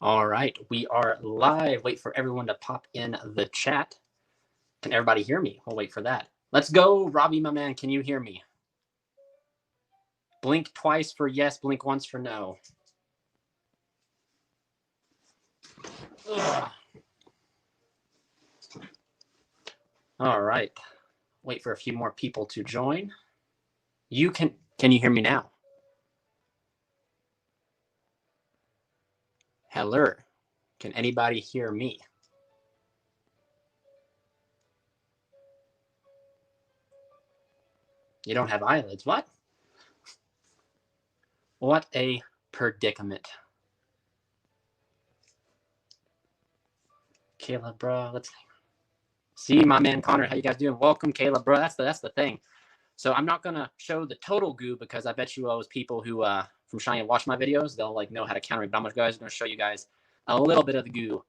All right, we are live. Wait for everyone to pop in the chat. Can everybody hear me? We'll wait for that. Let's go, Robbie, my man. Can you hear me? Blink twice for yes, blink once for no. Ugh. All right. Wait for a few more people to join. Can you hear me now? Hello. Can anybody hear me? You don't have eyelids. What? What a predicament. Caleb, bro. Let's see my man Connor. How you guys doing? Welcome, Caleb, bro. That's the thing. So I'm not gonna show the total Guuu because I bet you those people who from Cheyenne watch my videos, they'll like know how to counter it. But I'm gonna show you guys a little bit of the Guuu.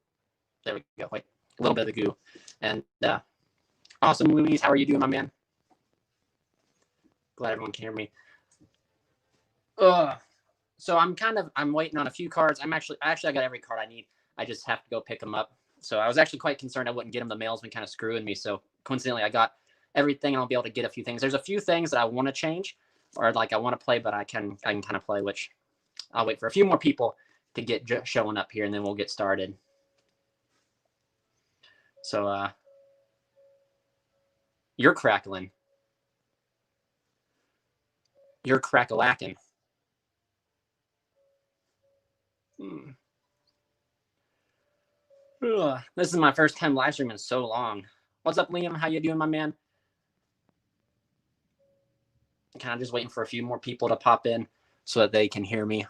There we go. Wait, a little bit of the Guuu. And awesome, Louise. How are you doing, my man? Glad everyone can hear me. So I'm waiting on a few cards. I got every card I need. I just have to go pick them up. So I was actually quite concerned I wouldn't get them. The mail's been kind of screwing me. So coincidentally, I got everything. I'll be able to get a few things. There's a few things that I want to change, or like I want to play, but I can kind of play. Which I'll wait for a few more people to get showing up here, and then we'll get started. So you're crackling. You're crack-a-lacking. This is my first time live streaming in so long. What's up, Liam? How you doing, my man? Kind of just waiting for a few more people to pop in so that they can hear me.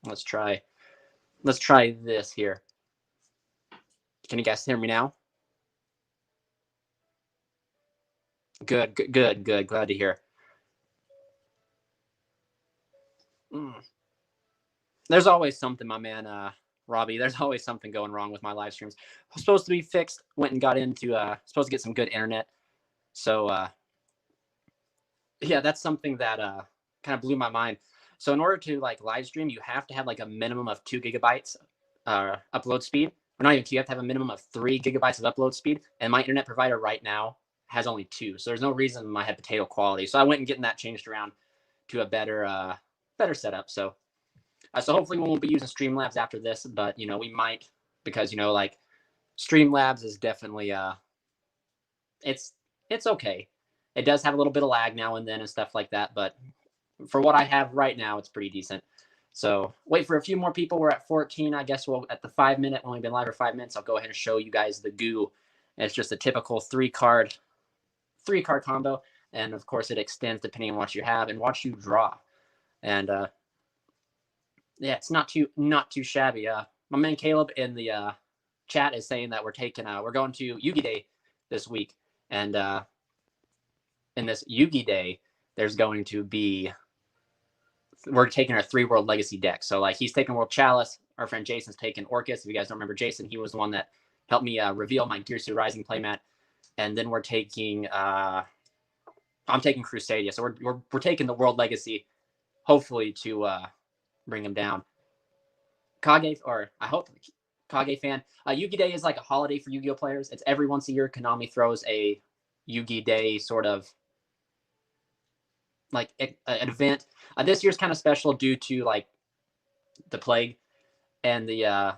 Let's try this here. Can you guys hear me now? Good. Glad to hear. There's always something, my man, Robbie. There's always something going wrong with my live streams. I was supposed to be fixed. Went and got into supposed to get some good internet. So yeah, that's something that kind of blew my mind. So in order to like live stream, you have to have like a minimum of 2 gigabytes upload speed. Or not even 2, you have to have a minimum of 3 gigabytes of upload speed. And my internet provider right now has only 2. So there's no reason I had potato quality. So I went and getting that changed around to a better setup. So hopefully we won't be using Streamlabs after this, but we might, because like Streamlabs is definitely it's okay. It does have a little bit of lag now and then and stuff like that, but for what I have right now, it's pretty decent. So wait for a few more people. We're at 14. I guess we'll at the 5-minute. Only been live for 5 minutes. I'll go ahead and show you guys the Guuu. It's just a typical three card combo, and of course it extends depending on what you have and what you draw. And yeah, it's not too shabby. My man Caleb in the chat is saying that we're going to Yugi Day this week, and in this Yugi Day, there's going to be we're taking our 3 World Legacy deck. So like he's taking World Chalice. Our friend Jason's taking Orcus. If you guys don't remember Jason, he was the one that helped me reveal my Gears of Rising playmat. And then we're taking I'm taking Crusadia. So we're taking the World Legacy, hopefully to bring him down. Kage, or I hope Kage fan. Yugi Day is like a holiday for Yu-Gi-Oh players. It's every once a year. Konami throws a Yugi Day sort of like an event. This year's kind of special due to like the plague and the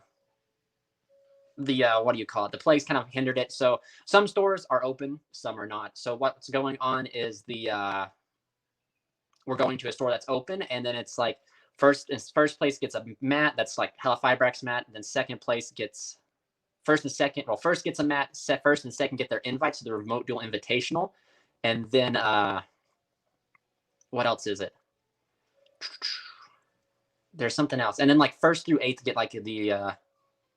what do you call it? The plague's kind of hindered it. So some stores are open, some are not. So what's going on is we're going to a store that's open, and then it's like first place gets a mat that's like Hella Fibrax mat, and then second place gets first and second. Well, first gets a mat, first and second get their invites to the Remote Duel Invitational, and then what else is it? There's something else, and then like first through 8th get like the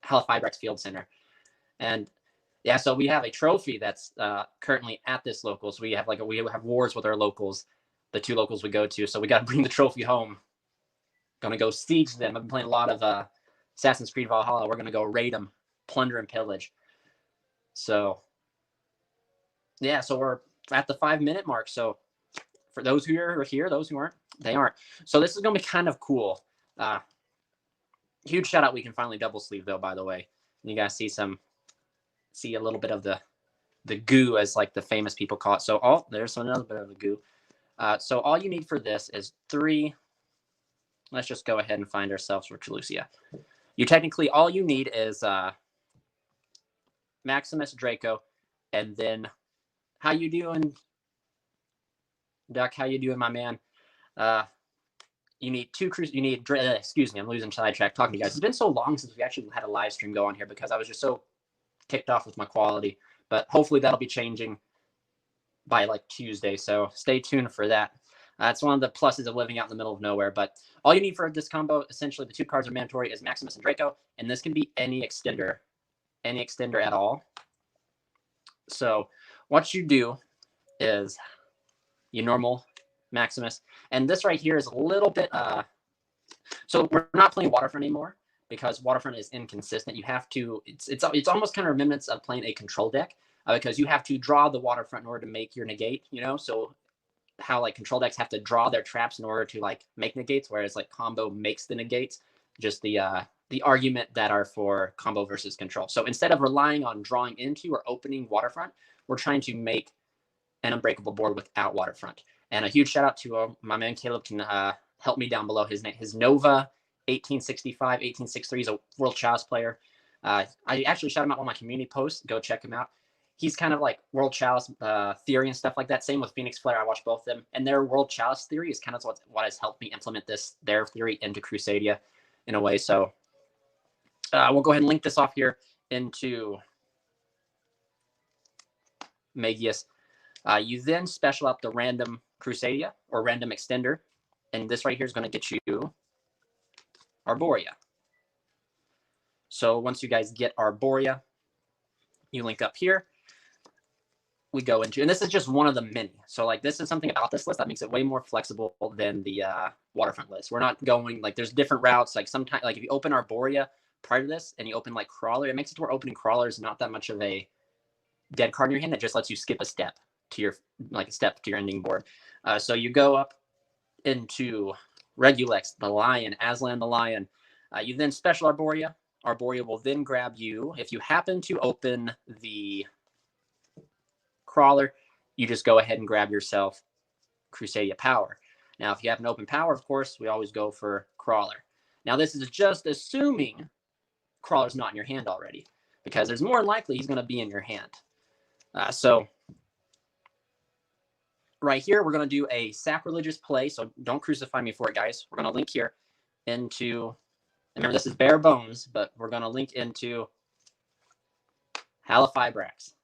Hella Fibrax Field Center, and yeah, so we have a trophy that's currently at this local. So we have wars with our locals, the 2 locals we go to. So we got to bring the trophy home. Gonna go siege them. I've been playing a lot of Assassin's Creed Valhalla. We're gonna go raid them, plunder and pillage. So yeah, so we're at the 5-minute mark. So for those who are here, those who aren't, they aren't. So this is going to be kind of cool. Huge shout out. We can finally double sleeve though, by the way. You guys see a little bit of the Guuu, as like the famous people call it. So there's another bit of the Guuu. So all you need for this is 3. Let's just go ahead and find ourselves for Crusadia. All you need is Maximus, Draco, and then how you doing, Duck? How you doing, my man? You need 2 excuse me, I'm losing sidetrack talking to you guys. It's been so long since we actually had a live stream go on here because I was just so ticked off with my quality. But hopefully that'll be changing by like Tuesday. So stay tuned for that. That's one of the pluses of living out in the middle of nowhere. But all you need for this combo, essentially the 2 cards are mandatory, is Maximus and Draco. And this can be any extender at all. So what you do is you normal Maximus. And this right here is a little bit, so we're not playing Waterfront anymore because Waterfront is inconsistent. You have to, it's almost kind of remnants of playing a control deck because you have to draw the Waterfront in order to make your negate, so how like control decks have to draw their traps in order to like make negates, whereas like combo makes the negates, just the argument that are for combo versus control. So instead of relying on drawing into or opening Waterfront, we're trying to make an unbreakable board without Waterfront. And a huge shout out to my man Caleb can help me down below. His Nova 1865, 1863 is a world chalice player. I actually shout him out on my community posts. Go check him out. He's kind of like world chalice theory and stuff like that. Same with Phoenix Flare. I watch both of them, and their world chalice theory is kind of what has helped me implement their theory into Crusadia in a way. So we'll go ahead and link this off here into Magius. You then special out the random Crusadia or random extender, and this right here is going to get you Arborea. So once you guys get Arborea, you link up here. We go into, and this is just one of the many. So like this is something about this list that makes it way more flexible than the Waterfront list. We're not going like there's different routes. Like sometimes like if you open Arborea prior to this and you open like Crawler, it makes it to where opening Crawler is not that much of a dead card in your hand. It just lets you skip a step to your ending board. So you go up into Regulex, the Lion, Aslan the Lion. You then special Arborea. Arborea will then grab you. If you happen to open the Crawler, you just go ahead and grab yourself Crusadia Power. Now, if you have an open Power, of course, we always go for Crawler. Now, this is just assuming Crawler's not in your hand already, because there's more likely he's going to be in your hand. So right here, we're going to do a sacrilegious play, so don't crucify me for it, guys. We're going to link here into, remember, this is bare bones, but we're going to link into Halifibrax.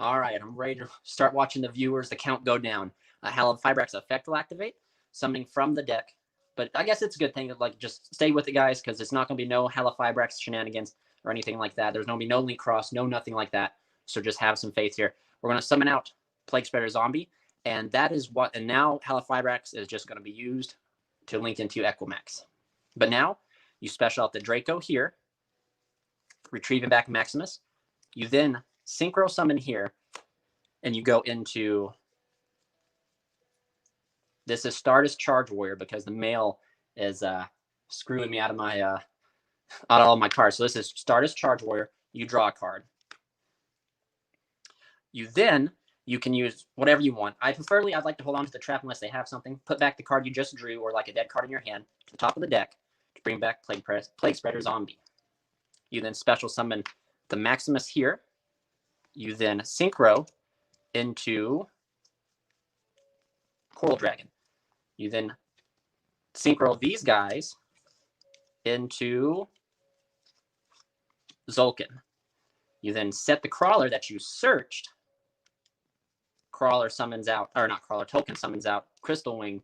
All right, I'm ready to start watching the viewers, the count go down. Halifibrax effect will activate, summoning from the deck. But I guess it's a good thing to like just stay with it, guys, because it's not going to be no Halifibrax shenanigans or anything like that. There's going to be no link cross, no nothing like that. So just have some faith here. We're going to summon out Plague Spreader Zombie, and that is what. And now Halifibrax is just going to be used to link into Equimax. But now you special out the Draco here, retrieving back Maximus. You then synchro summon here, and you go into, this is Stardust Charge Warrior because the male is screwing me out of my out of all my cards. So this is Stardust Charge Warrior. You draw a card. You can use whatever you want. I'd like to hold on to the trap unless they have something. Put back the card you just drew or like a dead card in your hand to the top of the deck to bring back Plague Spreader Zombie. You then special summon the Maximus here. You then synchro into Coral Dragon. You then synchro these guys into Zulkin. You then set the Crawler that you searched. Crawler summons out, or not Crawler, Token summons out Crystal Wing.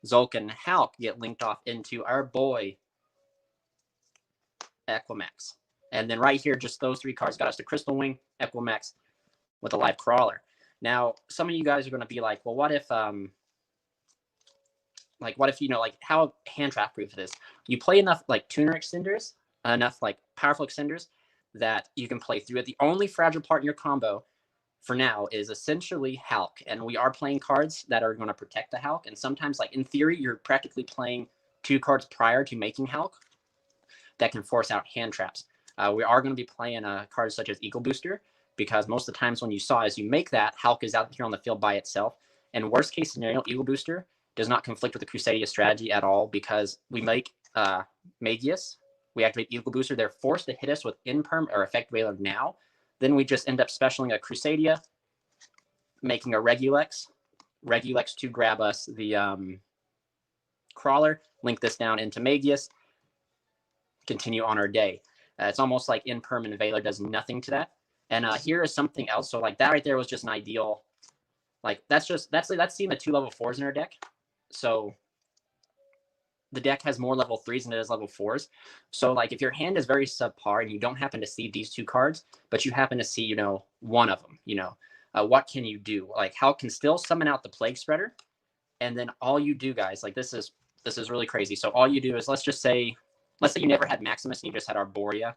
Zulkin and Hulk get linked off into our boy Equimax. And then right here, just those 3 cards got us to Crystal Wing, Equimax with a live Crawler. Now, some of you guys are going to be like, well, what if, how hand trap proof this? You play enough, like, tuner extenders, enough, like, powerful extenders that you can play through it. The only fragile part in your combo for now is essentially Hulk, and we are playing cards that are going to protect the Hulk. And sometimes, like in theory, you're practically playing 2 cards prior to making Hulk that can force out hand traps. We are going to be playing cards such as Eagle Booster, because most of the times when you saw as you make that, Hulk is out here on the field by itself. And worst case scenario, Eagle Booster does not conflict with the Crusadia strategy at all, because we make Magius, we activate Eagle Booster, they're forced to hit us with Imperm or Effect Veiler now. Then we just end up specialing a Crusadia, making a Regulex to grab us the Crawler, link this down into Magius, continue on our day. It's almost like Imperm and Veiler does nothing to that. And here is something else. So like that right there was just an ideal, like that's seeing the 2 level 4s in our deck. So the deck has more level 3s than it does level 4s. So like if your hand is very subpar and you don't happen to see these 2 cards, but you happen to see, you know, one of them, you know, what can you do? Like Hulk can still summon out the Plague Spreader. And then all you do, guys, like this is really crazy. So all you do is, let's say you never had Maximus and you just had Arborea,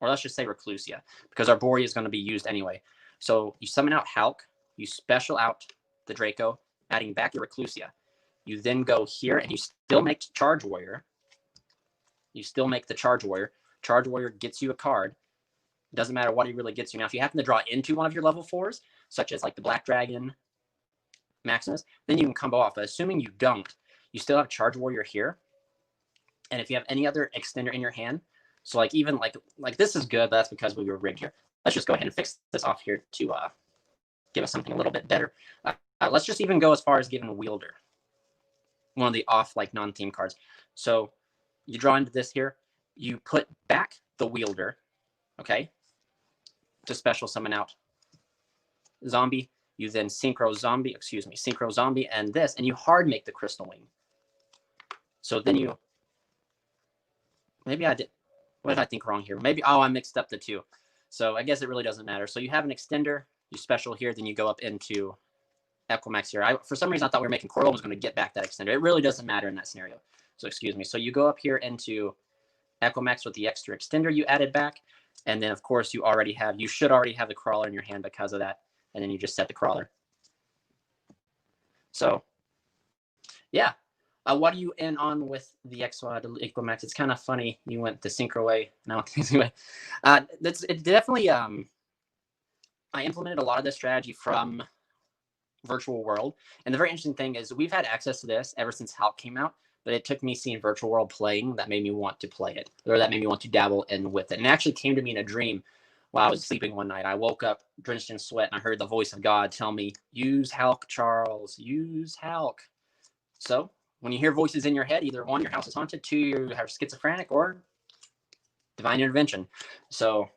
or let's just say Reclusia, because Arborea is going to be used anyway. So you summon out Hulk, you special out the Draco, adding back your Reclusia. You then go here and you still make Charge Warrior. You still make the Charge Warrior. Charge Warrior gets you a card. Doesn't matter what he really gets you. Now, if you happen to draw into one of your level 4s, such as like the Black Dragon, Maximus, then you can combo off. But assuming you don't, you still have Charge Warrior here. And if you have any other extender in your hand, so like even like this is good, but that's because we were rigged here. Let's just go ahead and fix this off here to give us something a little bit better. Let's just even go as far as giving Wielder, one of the off like non-theme cards. So you draw into this here, you put back the Wielder, okay, to special summon out Zombie. You then Synchro Zombie and this, and you hard make the Crystal Wing. So then you, maybe I did, what did I think wrong here? Maybe, I mixed up the 2. So I guess it really doesn't matter. So you have an extender, you special here, then you go up into Equimax here. For some reason, I thought we were making Coral was going to get back that extender. It really doesn't matter in that scenario. So excuse me. So you go up here into Equimax with the extra extender you added back. And then, of course, you should already have the Crawler in your hand because of that. And then you just set the Crawler. So, yeah. What are you in on with the Equimax? It's kind of funny. You went the Synchro way. Now it's the way. It definitely, I implemented a lot of this strategy from Virtual World. And the very interesting thing is we've had access to this ever since Hulk came out, but it took me seeing Virtual World playing that made me want to play it, or that made me want to dabble in with it. And it actually came to me in a dream while I was sleeping one night. I woke up drenched in sweat and I heard the voice of God tell me, use Hulk, Charles, use Hulk. So when you hear voices in your head, either 1, your house is haunted, 2, you have schizophrenic, or divine intervention. So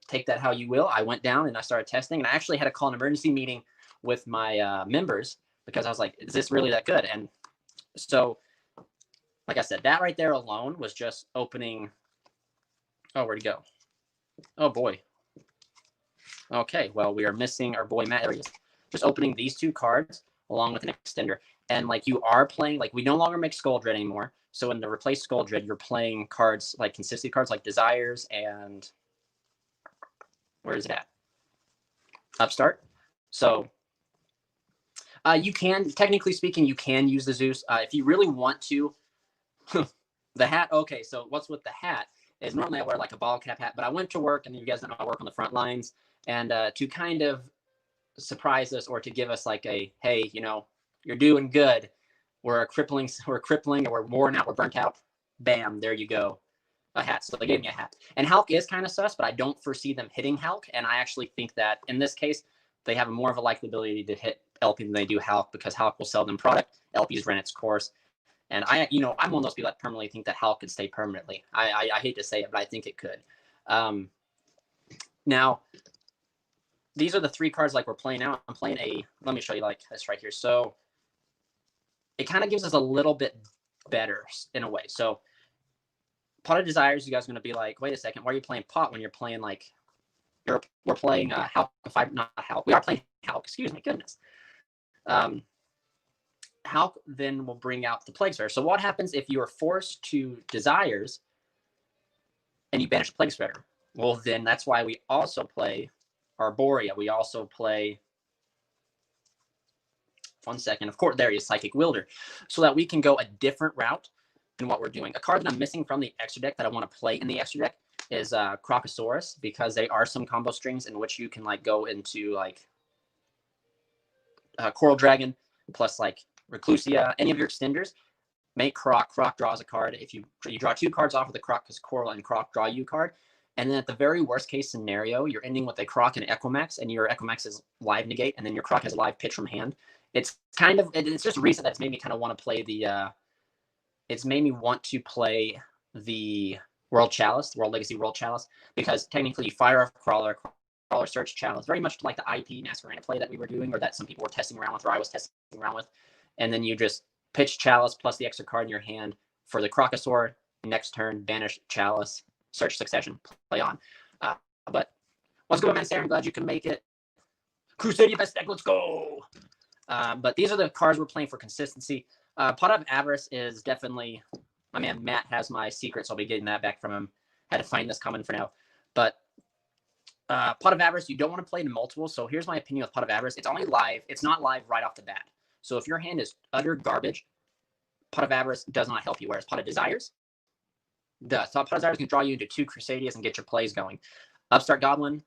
take that how you will. I went down and I started testing, and I actually had to call an emergency meeting with my members because I was like, is this really that good? And so, like I said, that right there alone was just opening. Oh, where'd he go? Oh, boy. Okay, well, we are missing our boy Matt. There he is. Just opening these 2 cards along with an extender. And like you are playing, like we no longer make Skull Dread anymore. So in the replace Skull Dread, you're playing cards like consistency cards like Desires and where is it at? Upstart. So you can, technically speaking, you can use the Zeus if you really want to. The hat. Okay, so what's with the hat is normally I wear like a ball cap hat, but I went to work, and you guys know I work on the front lines, and to kind of surprise us or to give us like a, hey, you know, you're doing good. We're crippling, or we're worn out, we're burnt out. Bam, there you go. A hat. So they gave me a hat. And Hulk is kind of sus, but I don't foresee them hitting Hulk. And I actually think that in this case, they have more of a likability to hit LP than they do Hulk, because Hulk will sell them product. LP's ran its course. And I'm one of those people that permanently think that Hulk could stay permanently. I hate to say it, but I think it could. Now, these are the 3 cards like we're playing now. I'm playing let me show you like this right here. So it kind of gives us a little bit better in a way. So Pot of Desires, you guys are going to be like, wait a second, why are you playing Pot when you're playing like, we're playing Hulk, not Hulk. We are playing Hulk, excuse me, goodness. Hulk then will bring out the Plague Spreader. So what happens if you are forced to Desires and you banish Plague Spreader? Well, then that's why we also play Arborea. We also play, 1 second, of course, there he is, Psychic Wielder, so that we can go a different route than what we're doing. A card that I'm missing from the extra deck that I want to play in the extra deck is Crocosaurus, because they are some combo strings in which you can like go into like Coral Dragon plus like Reclusia, any of your extenders. Make Croc. Croc draws a card. If you draw 2 cards off of the Croc, because Coral and Croc draw you a card. And then at the very worst case scenario, you're ending with a Croc and Equimax, and your Equimax is live negate, and then your Croc has a live pitch from hand. It's kind of, it's just recent that's made me kind of want to play the, it's made me want to play the World Chalice, World Legacy World Chalice, because technically you fire off Crawler Search Chalice, very much like the IP Masquerade play that we were doing, or that some people were testing around with, or I was testing around with. And then you just pitch Chalice plus the extra card in your hand for the Crocosaur. Next turn, banish Chalice, search Succession, play on. But what's going on, Sarah? I'm glad you can make it. Crusadia best deck, let's go. But these are the cards we're playing for consistency. Pot of Avarice is definitely, my man Matt has my secret, so I'll be getting that back from him. Had to find this coming for now. But Pot of Avarice, you don't want to play in multiple. So here's my opinion with Pot of Avarice. It's only live. It's not live right off the bat. So if your hand is utter garbage, Pot of Avarice does not help you. Whereas Pot of Desires does. So Pot of Desires can draw you into 2 Crusadias and get your plays going. Upstart Goblin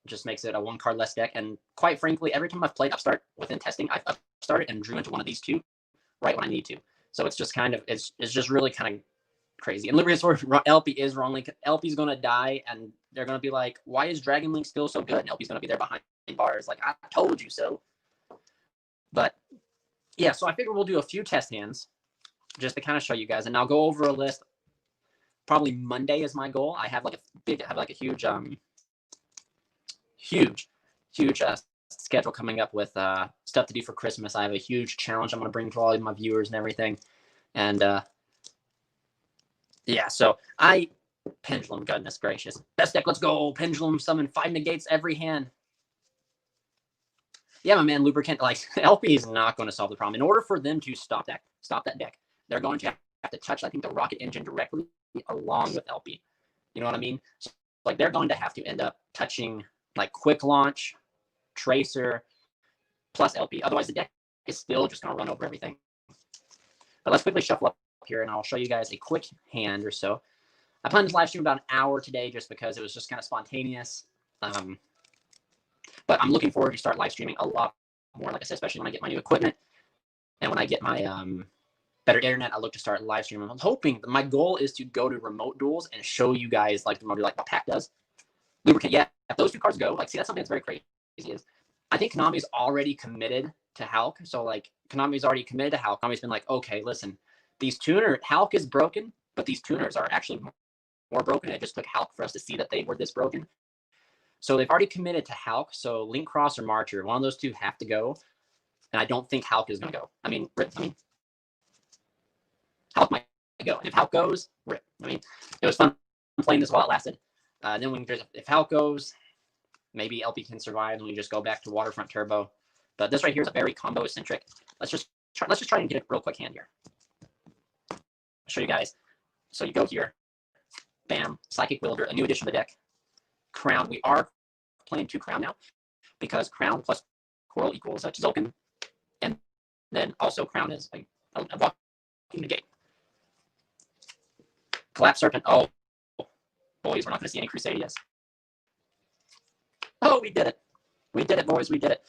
just makes it a 1 card less deck. And quite frankly, every time I've played Upstart within testing, I've upstarted and drew into one of these 2 right when I need to. So it's just kind of, it's just really kind of crazy. And Liberated Sword, LP is wrongly, LP's going to die, and they're going to be like, why is Dragon Link still so good? And LP's going to be there behind bars like, I told you so. But yeah, so I figure we'll do a few test hands just to kind of show you guys, and I'll go over a list. Probably Monday is my goal. I have like a huge schedule coming up with stuff to do for Christmas. I have a huge challenge I'm going to bring to all of my viewers and everything. And yeah, so Pendulum, goodness gracious. Best deck, let's go. Pendulum, summon 5 negates every hand. Yeah, my man, Lubricant, like, LP is not going to solve the problem. In order for them to stop that deck, they're going to have to touch, I think, the Rocket Engine directly along with LP. You know what I mean? So, like, they're going to have to end up touching, like, Quick Launch, Tracer, plus LP. Otherwise, the deck is still just going to run over everything. But let's quickly shuffle up here, and I'll show you guys a quick hand or so. I planned this live stream about an hour today just because it was just kind of spontaneous. But I'm looking forward to start live streaming a lot more, like I said, especially when I get my new equipment and when I get my better internet. I look to start live streaming. I'm hoping that my goal is to go to remote duels and show you guys like the remote, like what Pack does. Lubricant, yeah. If those 2 cards go, like, see, that's something that's very crazy. Is I think Konami's already committed to Hulk. So like Konami's already committed to Hulk. Konami's been like, okay, listen, these Hulk is broken, but these tuners are actually more broken. It just took Hulk for us to see that they were this broken. So they've already committed to Hulk. So Link Cross or Marcher, one of those 2 have to go. And I don't think Hulk is going to go. I mean, Hulk might go. And if Hulk goes, rip. I mean, it was fun playing this while it lasted. Then if Hulk goes, maybe LP can survive, and we just go back to Waterfront Turbo. But this right here is a very combo eccentric. Let's just try and get a real quick hand here. I'll show you guys. So you go here. Bam. Psychic Wielder, a new addition to the deck. Crown. We are playing 2 Crown now because Crown plus Coral equals Tzolk'in. And then also Crown is a walking negate. Collapse Serpent. Oh, boys, we're not going to see any Crusadias. Oh, we did it. We did it, boys. We did it.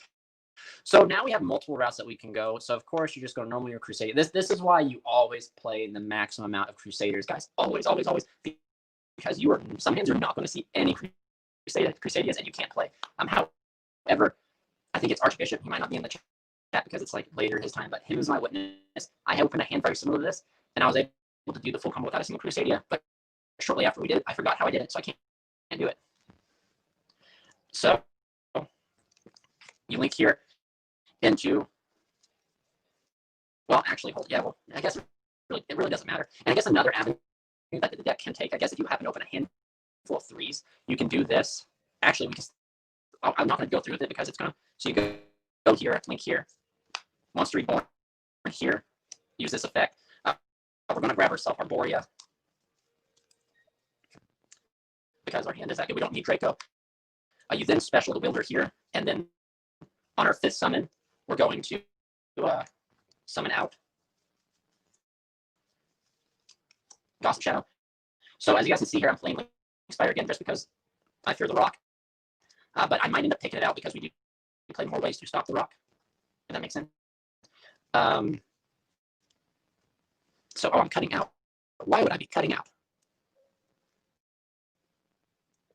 So now we have multiple routes that we can go. So, of course, you just go normally or Crusader. This is why you always play the maximum amount of Crusaders, guys. Always, always, always. Because some hands you're not going to see any Crusadias, and you can't play. However, I think it's Archbishop. He might not be in the chat because it's like later his time, but him is my witness. I opened a hand very similar to this, and I was able to do the full combo without a single Crusadia. But shortly after we did it, I forgot how I did it, so I can't do it. So you link here into, well, actually, I guess it really doesn't matter. And I guess another avenue that the deck can take, I guess if you happen to open a handful of 3s, you can do this. Actually, I'm not going to go through with it because it's going to, so you go here, link here, Monster Reborn here, use this effect. We're going to grab ourselves Arborea because our hand is that good. We don't need Draco. You then special the wielder here, and then on our 5th summon, we're going to summon out Gossip Shadow. So as you guys can see here, I'm playing Link Spire again just because I fear the rock. But I might end up picking it out because we do play more ways to stop the rock. If that makes sense. So, I'm cutting out. Why would I be cutting out?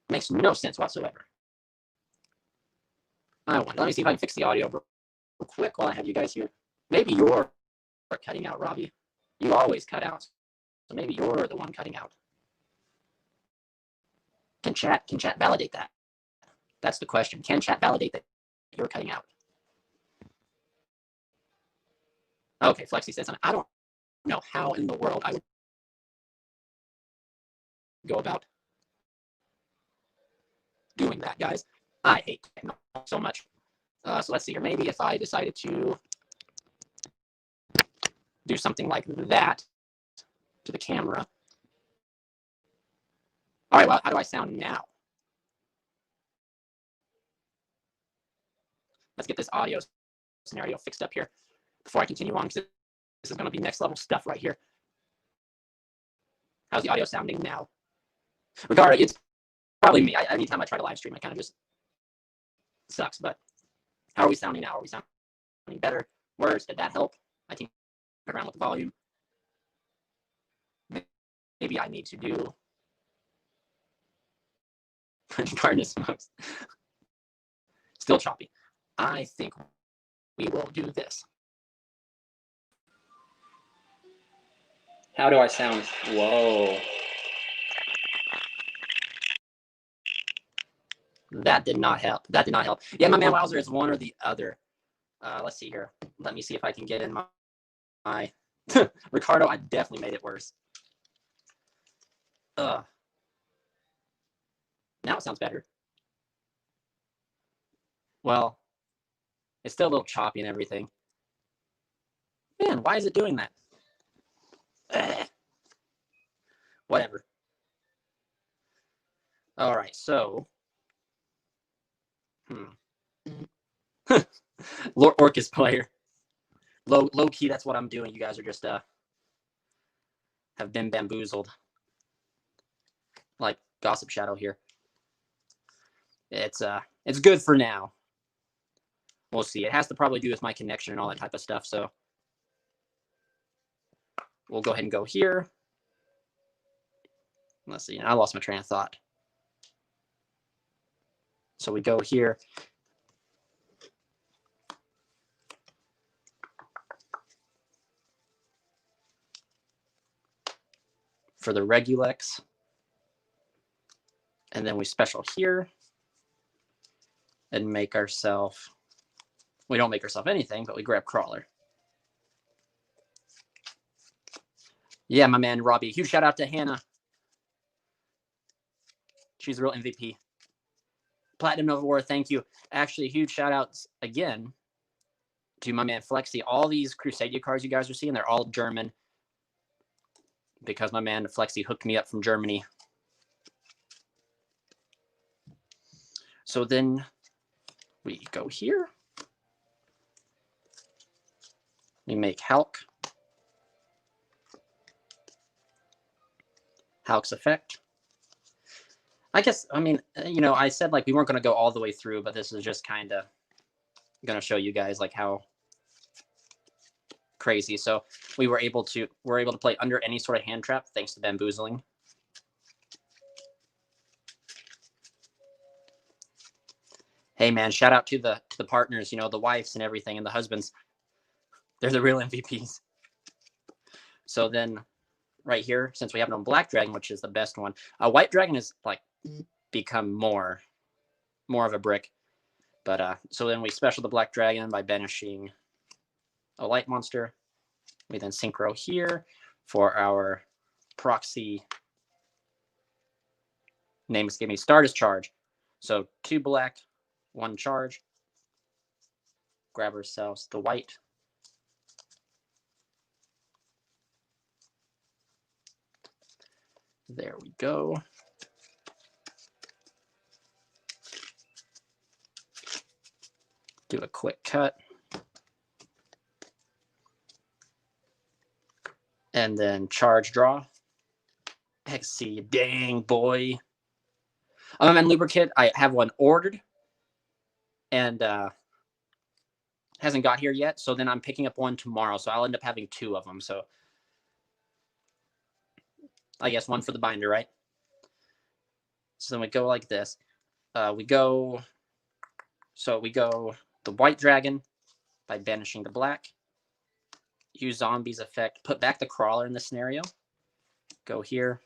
Makes no sense whatsoever. Let me see if I can fix the audio real quick while I have you guys here. Maybe you're cutting out, Robbie. You always cut out. So maybe you're the one cutting out. Can chat validate that? That's the question. Can chat validate that you're cutting out? Okay, Flexi says something. I don't know how in the world I would go about doing that, guys. I hate technology so much. So let's see here. Maybe if I decided to do something like that to the camera. All right, well, how do I sound now? Let's get this audio scenario fixed up here before I continue on, because this is going to be next level stuff right here. How's the audio sounding now? Regardless, it's probably me. Anytime I try to live stream, it kind of just sucks. But how are we sounding now? Are we sounding better? Worse? Did that help? I think around with the volume. Maybe I need to do Garden Smokes. Still choppy. I think we will do this. How do I sound? Whoa. That did not help. That did not help. Yeah, my man Wowzer is one or the other. Let's see here. Let me see if I can get in my Ricardo. I definitely made it worse. Now it sounds better. Well, it's still a little choppy and everything. Man, why is it doing that? Whatever. All right, so. Lord Orcus player. Low key, that's what I'm doing. You guys are just have been bamboozled. Like Gossip Shadow here. It's good for now. We'll see. It has to probably do with my connection and all that type of stuff. So we'll go ahead and go here. Let's see. I lost my train of thought. So we go here. For the Regulex. And then we special here. And make ourselves. We don't make ourselves anything, but we grab Crawler. Yeah, my man Robbie. Huge shout out to Hannah. She's the real MVP. Platinum Nova War, thank you. Actually, huge shout outs again to my man Flexi. All these Crusadia cards you guys are seeing, they're all German. Because my man Flexi hooked me up from Germany. So then we go here. We make Hulk. Hulk's effect. I guess, I mean, you know, I said like we weren't going to go all the way through, but this is just kind of going to show you guys like how crazy. So we're able to play under any sort of hand trap thanks to bamboozling. Hey man, shout out to the partners, you know, the wives and everything, and the husbands. They're the real MVPs. So then right here, since we have no Black Dragon, which is the best one, White Dragon is like become more of a brick. But so then we special the Black Dragon by banishing a light monster. We then synchro here for our proxy. Name escape me. Stardust charge. So 2 black, 1 charge. Grab ourselves the white. There we go. Do a quick cut. And then charge draw. Exceed. Dang, boy. And lubricant, I have one ordered. And hasn't got here yet. So then I'm picking up one tomorrow. So I'll end up having 2 of them. So I guess one for the binder, right? So then we go like this. We go the white dragon by banishing the black. Use zombies effect. Put back the crawler in the scenario. Go here.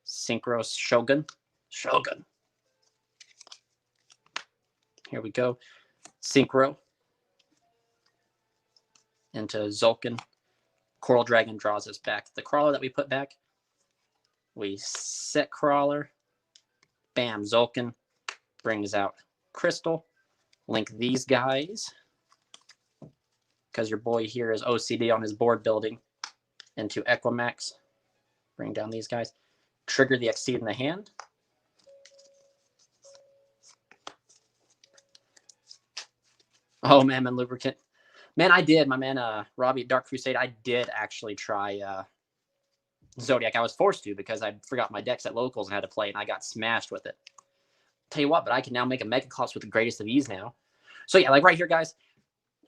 Synchro Shogun. Shogun. Here we go. Synchro. Into Zulkin. Coral Dragon draws us back the crawler that we put back. We set crawler. Bam, Zulkin brings out Crystal. Link these guys, because your boy here is OCD on his board building, into Equimax. Bring down these guys. Trigger the Exceed in the hand. Oh, man, lubricant. Man, I did. My man, Robbie at Dark Crusade, I did actually try Zodiac. I was forced to because I forgot my decks at locals and had to play, and I got smashed with it. Tell you what, but I can now make a Mega Collapse with the greatest of ease now. So yeah, like right here, guys,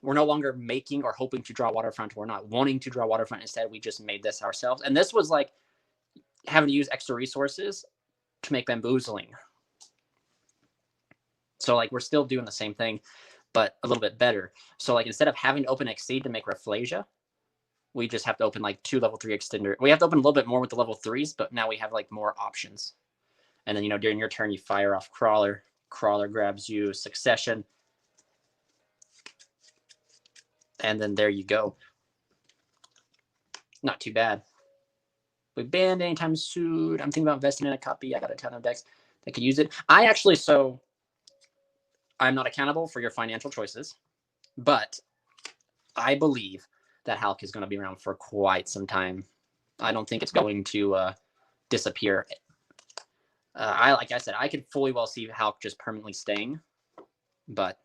we're no longer making or hoping to draw Waterfront. We're not wanting to draw Waterfront. Instead, we just made this ourselves. And this was like having to use extra resources to make Bamboozling. So like we're still doing the same thing, but a little bit better. So like instead of having to open Exceed to make Rafflesia, we just have to open like 2 level 3 extender. We have to open a little bit more with the level 3s, but now we have like more options. And then, during your turn, you fire off Crawler. Crawler grabs you Succession. And then there you go. Not too bad. We banned anytime soon. I'm thinking about investing in a copy. I got a ton of decks that could use it. I'm not accountable for your financial choices, but I believe that Hulk is going to be around for quite some time. I don't think it's going to disappear. Like I said, I could fully well see Hulk just permanently staying, but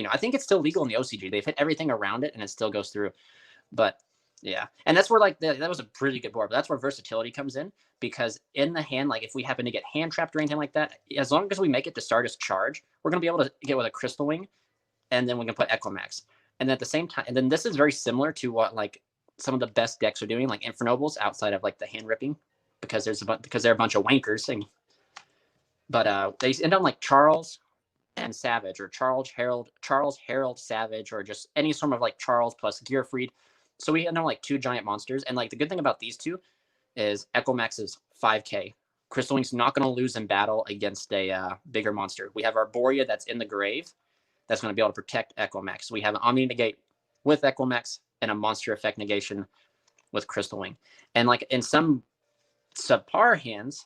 I think it's still legal in the OCG. They've hit everything around it, and it still goes through. But yeah, and that's where that was a pretty good board. But that's where versatility comes in, because in the hand, like if we happen to get hand trapped or anything like that, as long as we make it to Stardust Charge, we're gonna be able to get with a Crystal Wing, and then we can put Equimax. And at the same time, and then this is very similar to what like some of the best decks are doing, like Infernobles, outside of like the hand ripping, because they're a bunch of wankers. But they end on like Charles and Savage, or Charles Herald Savage, or just any sort of like Charles plus Gearfried. So we end on like 2 giant monsters. And like the good thing about these 2 is Equimax is 5k. Crystal Wing's not going to lose in battle against a bigger monster. We have Arborea that's in the grave that's going to be able to protect Equimax. We have an Omni Negate with Equimax and a monster effect negation with Crystal Wing. And like in some subpar hands,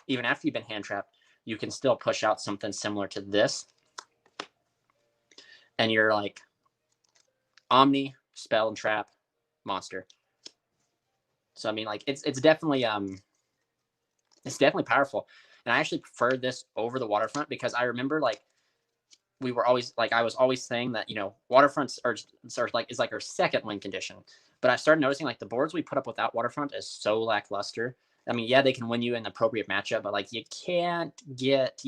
even after you've been hand trapped, you can still push out something similar to this. And you're like Omni, Spell, and Trap, monster. So I mean, like it's definitely powerful. And I actually prefer this over the Waterfront, because I remember like I was always saying that Waterfronts is like our second win condition. But I started noticing like the boards we put up without Waterfront is so lackluster. I mean, yeah, they can win you in the appropriate matchup, but like you can't get,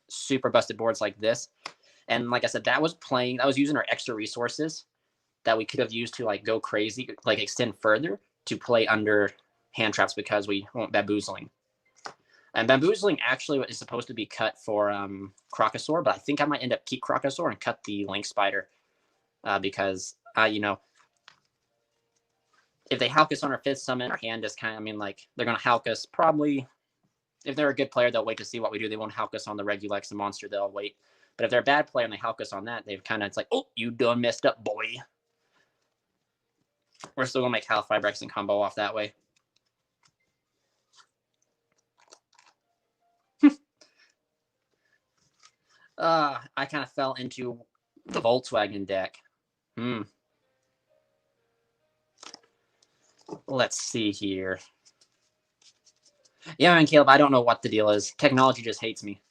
super busted boards like this. And like I said, that was using our extra resources that we could have used to like go crazy, like extend further to play under hand traps, because we want Bamboozling. And Bamboozling actually is supposed to be cut for Crocosaur, but I think I might end up keep Crocosaur and cut the Link Spider, because if they Halkus on our 5th summon, our hand is they're going to Halkus probably. If they're a good player, they'll wait to see what we do. They won't Halkus on the Regulex and Monster. They'll wait. But if they're a bad player and they Halkus on that, they've it's like, oh, you done messed up, boy. We're still going to make Halfibrex and combo off that way. I kind of fell into the Volkswagen deck. Let's see here. Yeah, man, Caleb, I don't know what the deal is. Technology just hates me.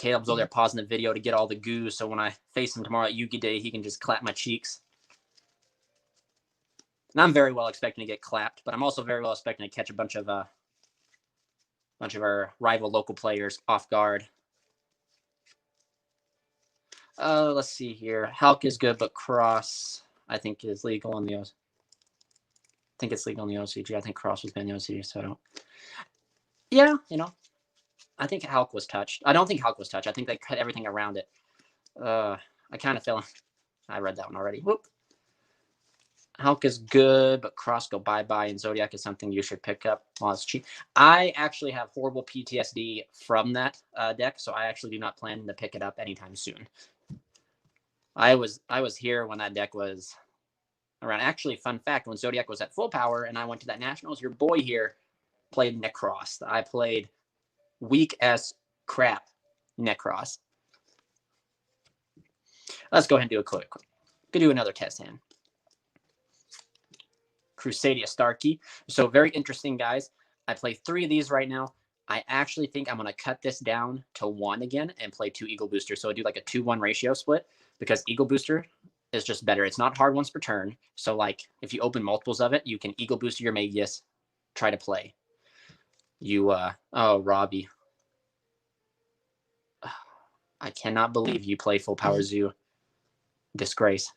Caleb's over there pausing the video to get all the Guuu, so when I face him tomorrow at Yugi Day, he can just clap my cheeks. And I'm very well expecting to get clapped, but I'm also very well expecting to catch a bunch of our rival local players off guard. Let's see here. Hulk is good, but Cross, I think, is legal in the OCG. I think it's legal in the OCG. I think Cross was banned in the OCG, so I don't. Yeah, you know, I think Hulk was touched. I don't think Hulk was touched. I think they cut everything around it. I kind of feel. I read that one already. Whoop. Hulk is good, but Cross go bye-bye, and Zodiac is something you should pick up while it's cheap. I actually have horrible PTSD from that deck, so I actually do not plan to pick it up anytime soon. I was here when that deck was around. Actually, fun fact, when Zodiac was at full power and I went to that Nationals, your boy here played Necross. I played weak as crap Necross. Let's go ahead and do a quick. Could do another test hand. Crusadia Starkey. So very interesting, guys. I play 3 of these right now. I actually think I'm going to cut this down to 1 again and play 2 Eagle Boosters. So I do like a 2-1 ratio split because Eagle Booster is just better. It's not hard once per turn. So like if you open multiples of it, you can Eagle Booster your Magius, try to play. You, oh, Robbie. I cannot believe you play full power Zoo. Disgrace.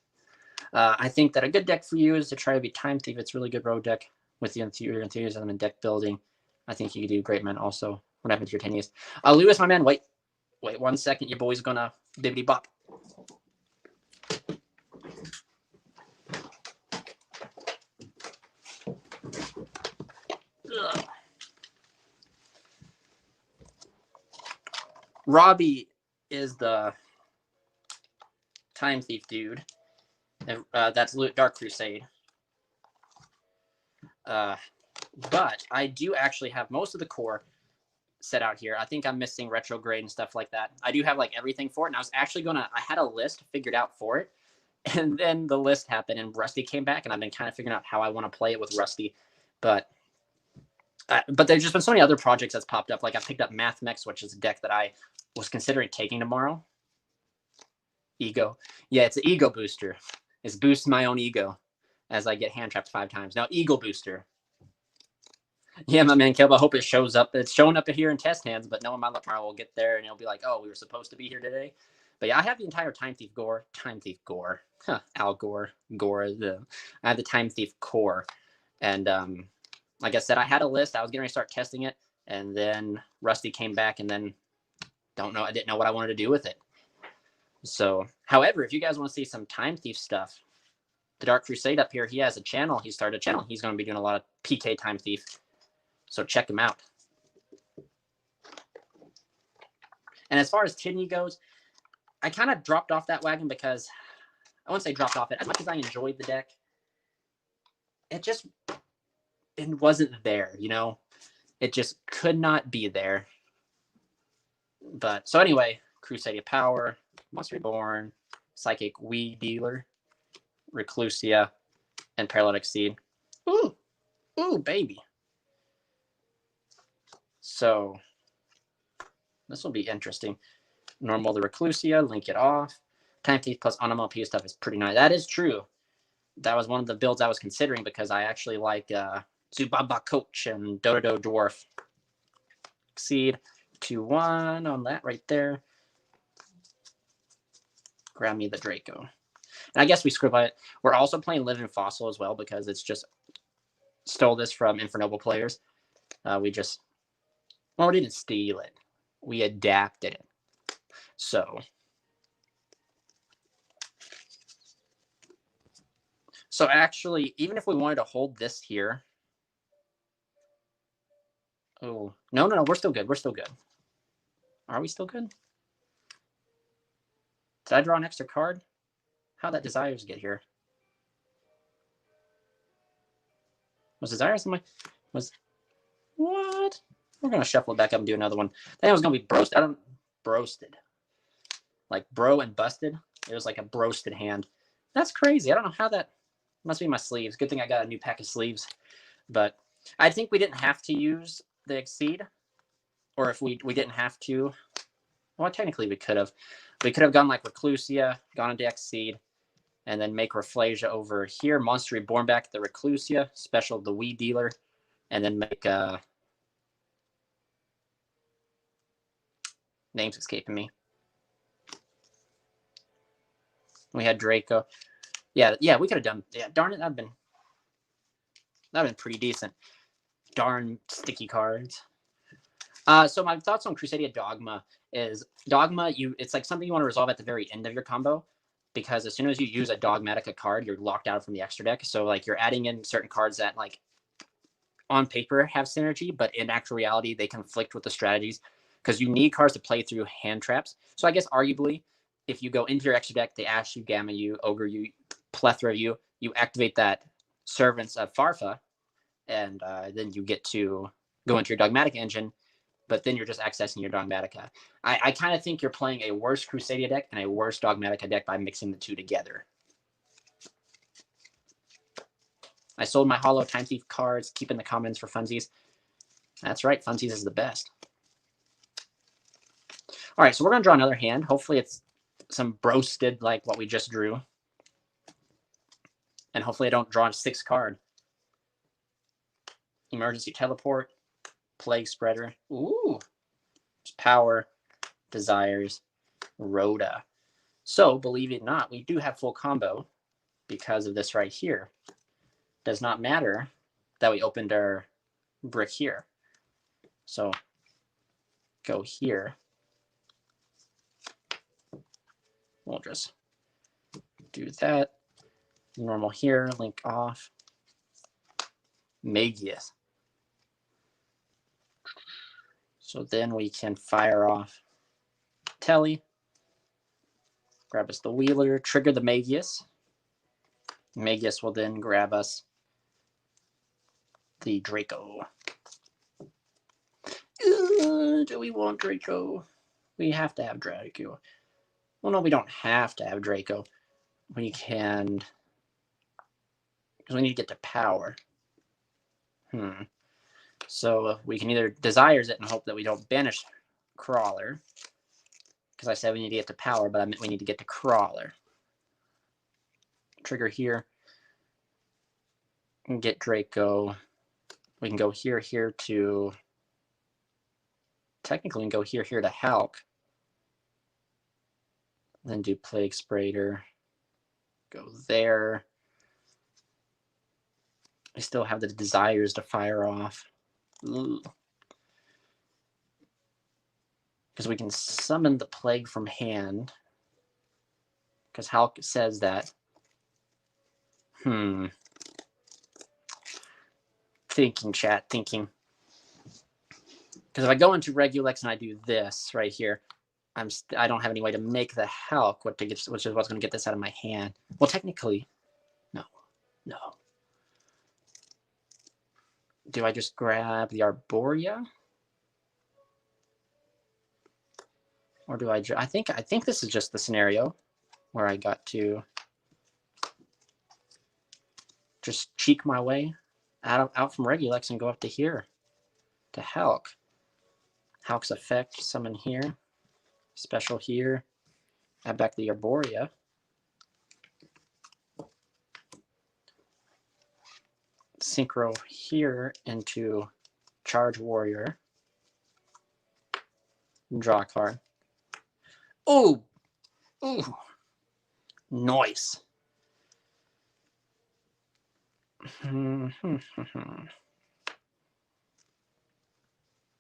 I think that a good deck for you is to try to be Time Thief. It's a really good road deck with the enthusiasm and deck building. I think you could do great, man. Also, what happened to your tennies? Lewis, my man, wait 1 second. Your boy's gonna bibbity bop. Ugh. Robbie is the Time Thief dude. That's Dark Crusade. But I do actually have most of the core set out here. I think I'm missing retrograde and stuff like that. I do have like everything for it. And I was actually I had a list figured out for it. And then the list happened and Rusty came back and I've been kind of figuring out how I want to play it with Rusty. But there's just been so many other projects that's popped up. Like I picked up Mathmex, which is a deck that I was considering taking tomorrow. Ego. Yeah, it's an ego booster. It's boosting my own ego as I get hand trapped 5 times. Now, Eagle Booster. Yeah, my man, Caleb, I hope it shows up. It's showing up here in test hands, but knowing my luck tomorrow, we'll get there and it'll be like, oh, we were supposed to be here today. But yeah, I have the entire Time Thief Gore. Huh, Al Gore. I have the Time Thief core. And like I said, I had a list. I was getting ready to start testing it. And then Rusty came back and then I didn't know what I wanted to do with it. So, however, if you guys want to see some Time Thief stuff, the Dark Crusade up here, he has a channel. He started a channel. He's going to be doing a lot of PK Time Thief. So check him out. And as far as Kidney goes, I kind of dropped off that wagon because I wouldn't say dropped off it. As much as I enjoyed the deck, it wasn't there, you know? It just could not be there. But so anyway, Crusadia Power, Monster Reborn, Psychic Weed Dealer, Reclusia, and Paralytic Seed. Ooh, baby. So this will be interesting. Normal the Reclusia, link it off. Time Thief plus onomatopoeia stuff is pretty nice. That is true. That was one of the builds I was considering because I actually like Zubaba Coach and Dodo Dwarf. Seed 2-1 on that right there. Grab me the Draco. And I guess we scribble it. We're also playing Living Fossil as well because it's just stole this from Infernoble players. We didn't steal it. We adapted it. So actually, even if we wanted to hold this here. Oh, no. We're still good. Are we still good? Did I draw an extra card? How'd that Desires get here? Was Desires in my... What? We're going to shuffle it back up and do another one. I think it was going to be broasted. Like bro and busted. It was like a broasted hand. That's crazy. I don't know how that... Must be my sleeves. Good thing I got a new pack of sleeves. But I think we didn't have to use the Exceed. Or if we didn't have to... Well, technically we could have. We could have gone like Reclusia, gone into Exceed, and then make Rafflesia over here. Monster Reborn back at the Reclusia, special the Wii Dealer, and then make name's escaping me. We had Draco. Yeah, we could have done. Yeah, darn it, that'd been pretty decent. Darn sticky cards. So my thoughts on Crusadia Dogma is it's like something you want to resolve at the very end of your combo, because as soon as you use a Dogmatica card, you're locked out from the extra deck. So like you're adding in certain cards that like on paper have synergy, but in actual reality they conflict with the strategies, because you need cards to play through hand traps. So I guess arguably, if you go into your extra deck, they Ash you, Gamma you, Ogre you, Plethora you activate that Servants of Farfa, and then you get to go into your Dogmatic engine, but then you're just accessing your Dogmatica. I kind of think you're playing a worse Crusadia deck and a worse Dogmatica deck by mixing the two together. I sold my Hollow Time Thief cards, keeping the commons for funsies. That's right, funsies is the best. All right, so we're going to draw another hand. Hopefully it's some broasted like what we just drew. And hopefully I don't draw a 6th card. Emergency Teleport, Plague Spreader. Ooh. Power, Desires, Rhoda. So, believe it or not, we do have full combo because of this right here. Does not matter that we opened our brick here. So, go here. We'll just do that. Normal here, link off. Magius. So then we can fire off Telly. Grab us the Wheeler, trigger the Magius. Magius will then grab us the Draco. Do we want Draco? We have to have Draco. Well, no, we don't have to have Draco. We can, because we need to get to power. So we can either Desires it and hope that we don't banish Crawler, because I said we need to get to power, but I meant we need to get to Crawler. Trigger here. And get Draco. We can go here to... Technically, we can go here to Hulk. Then do Plague Sprader. Go there. I still have the Desires to fire off. Because we can summon the Plague from hand. Because Hulk says that. Thinking, chat, thinking. Because if I go into Regulex and I do this right here, I don't have any way to make the Hulk, which is what's going to get this out of my hand. Well, technically, no. Do I just grab the Arborea? Or do I think this is just the scenario where I got to just cheek my way out from Regulex and go up to here to Hulk. Hulk's effect, summon here, special here, add back the Arborea. Synchro here into Charge Warrior. Draw a card. Ooh! Nice.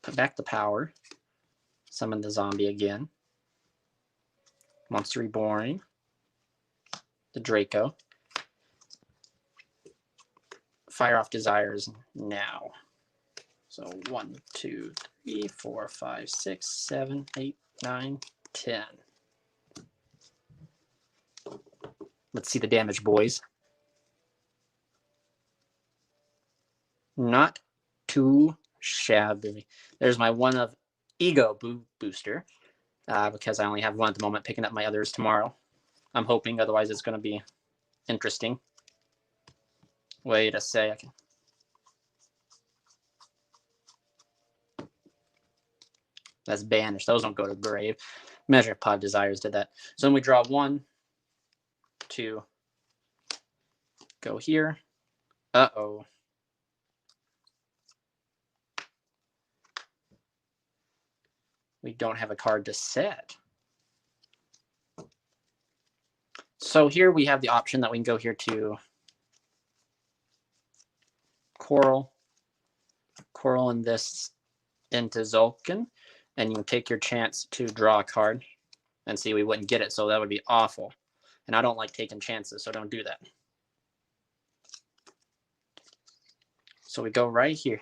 Put back the power. Summon the zombie again. Monster Reborn. The Draco. Fire off Desires now. So 1, 2, 3, 4, 5, 6, 7, 8, 9, 10. Let's see the damage, boys. Not too shabby. There's my one of Ego booster, because I only have one at the moment, picking up my others tomorrow. I'm hoping, otherwise it's going to be interesting. Wait a second. That's banished. Those don't go to grave. Measure of Pod Desires did that. So then we draw 1, 2, go here. Uh-oh. We don't have a card to set. So here we have the option that we can go here to Coral and this into Zulkin, and you can take your chance to draw a card. And see, we wouldn't get it, so that would be awful. And I don't like taking chances, so don't do that. So we go right here.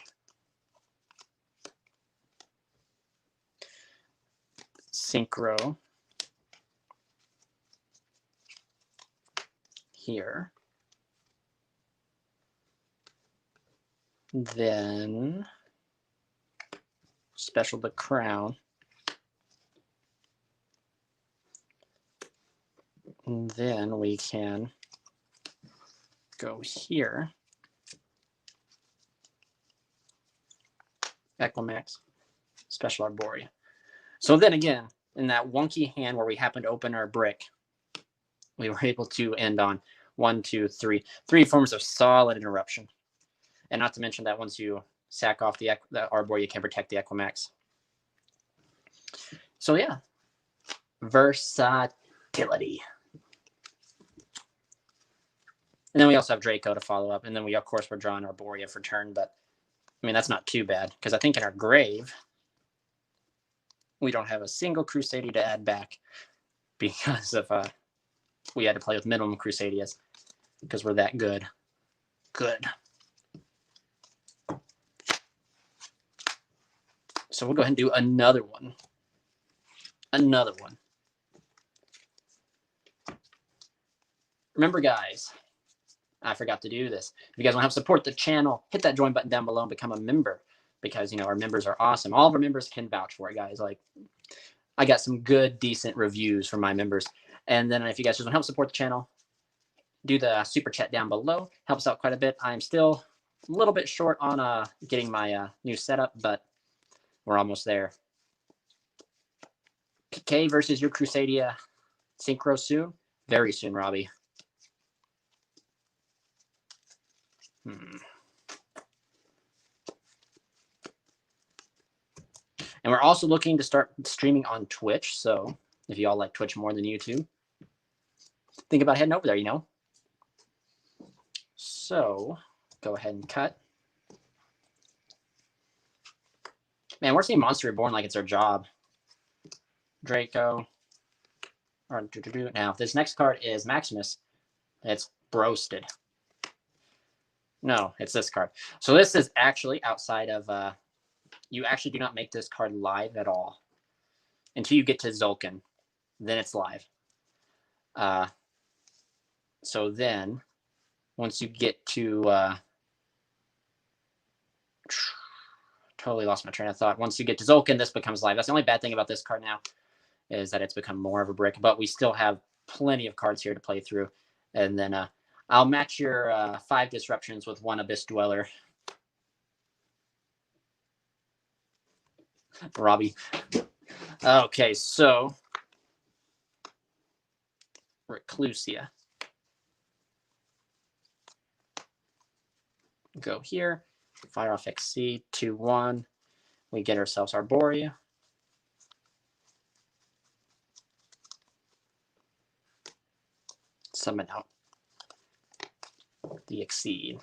Synchro. Here. Then special the crown. And then we can go here. Equimax, special Arborea. So then again, in that wonky hand where we happened to open our brick, we were able to end on 1, 2, 3. 3 forms of solid interruption. And not to mention that once you sack off the Arborea, you can protect the Equimax. So yeah, versatility. And then we also have Draco to follow up. And then we, of course, we're drawing Arborea for turn. But, I mean, that's not too bad. Because I think in our grave, we don't have a single Crusadia to add back. Because of we had to play with minimum Crusadias. Because we're that good. Good. So we'll go ahead and do another one. Another one. Remember, guys, I forgot to do this. If you guys want to help support the channel, hit that join button down below and become a member. Because, you know, our members are awesome. All of our members can vouch for it, guys. Like, I got some good, decent reviews from my members. And then if you guys just want to help support the channel, do the super chat down below. Helps out quite a bit. I'm still a little bit short on getting my new setup, but we're almost there. PK versus your Crusadia Synchro soon? Very soon, Robbie. And we're also looking to start streaming on Twitch. So if you all like Twitch more than YouTube, think about heading over there, you know. So go ahead and cut. Man, we're seeing Monster Reborn like it's our job. Draco. Now, this next card is Maximus. It's Broasted. No, it's this card. So this is actually outside of... you actually do not make this card live at all until you get to Zulkin. Then it's live. So then, once you get to... totally lost my train of thought. Once you get to Zulkin, this becomes live. That's the only bad thing about this card now, is that it's become more of a brick. But we still have plenty of cards here to play through. And then I'll match your 5 disruptions with 1 Abyss Dweller. Robbie. Okay, so Reclusia. Go here. Fire off Exceed 2/1. We get ourselves Arborea. Summon out the Exceed.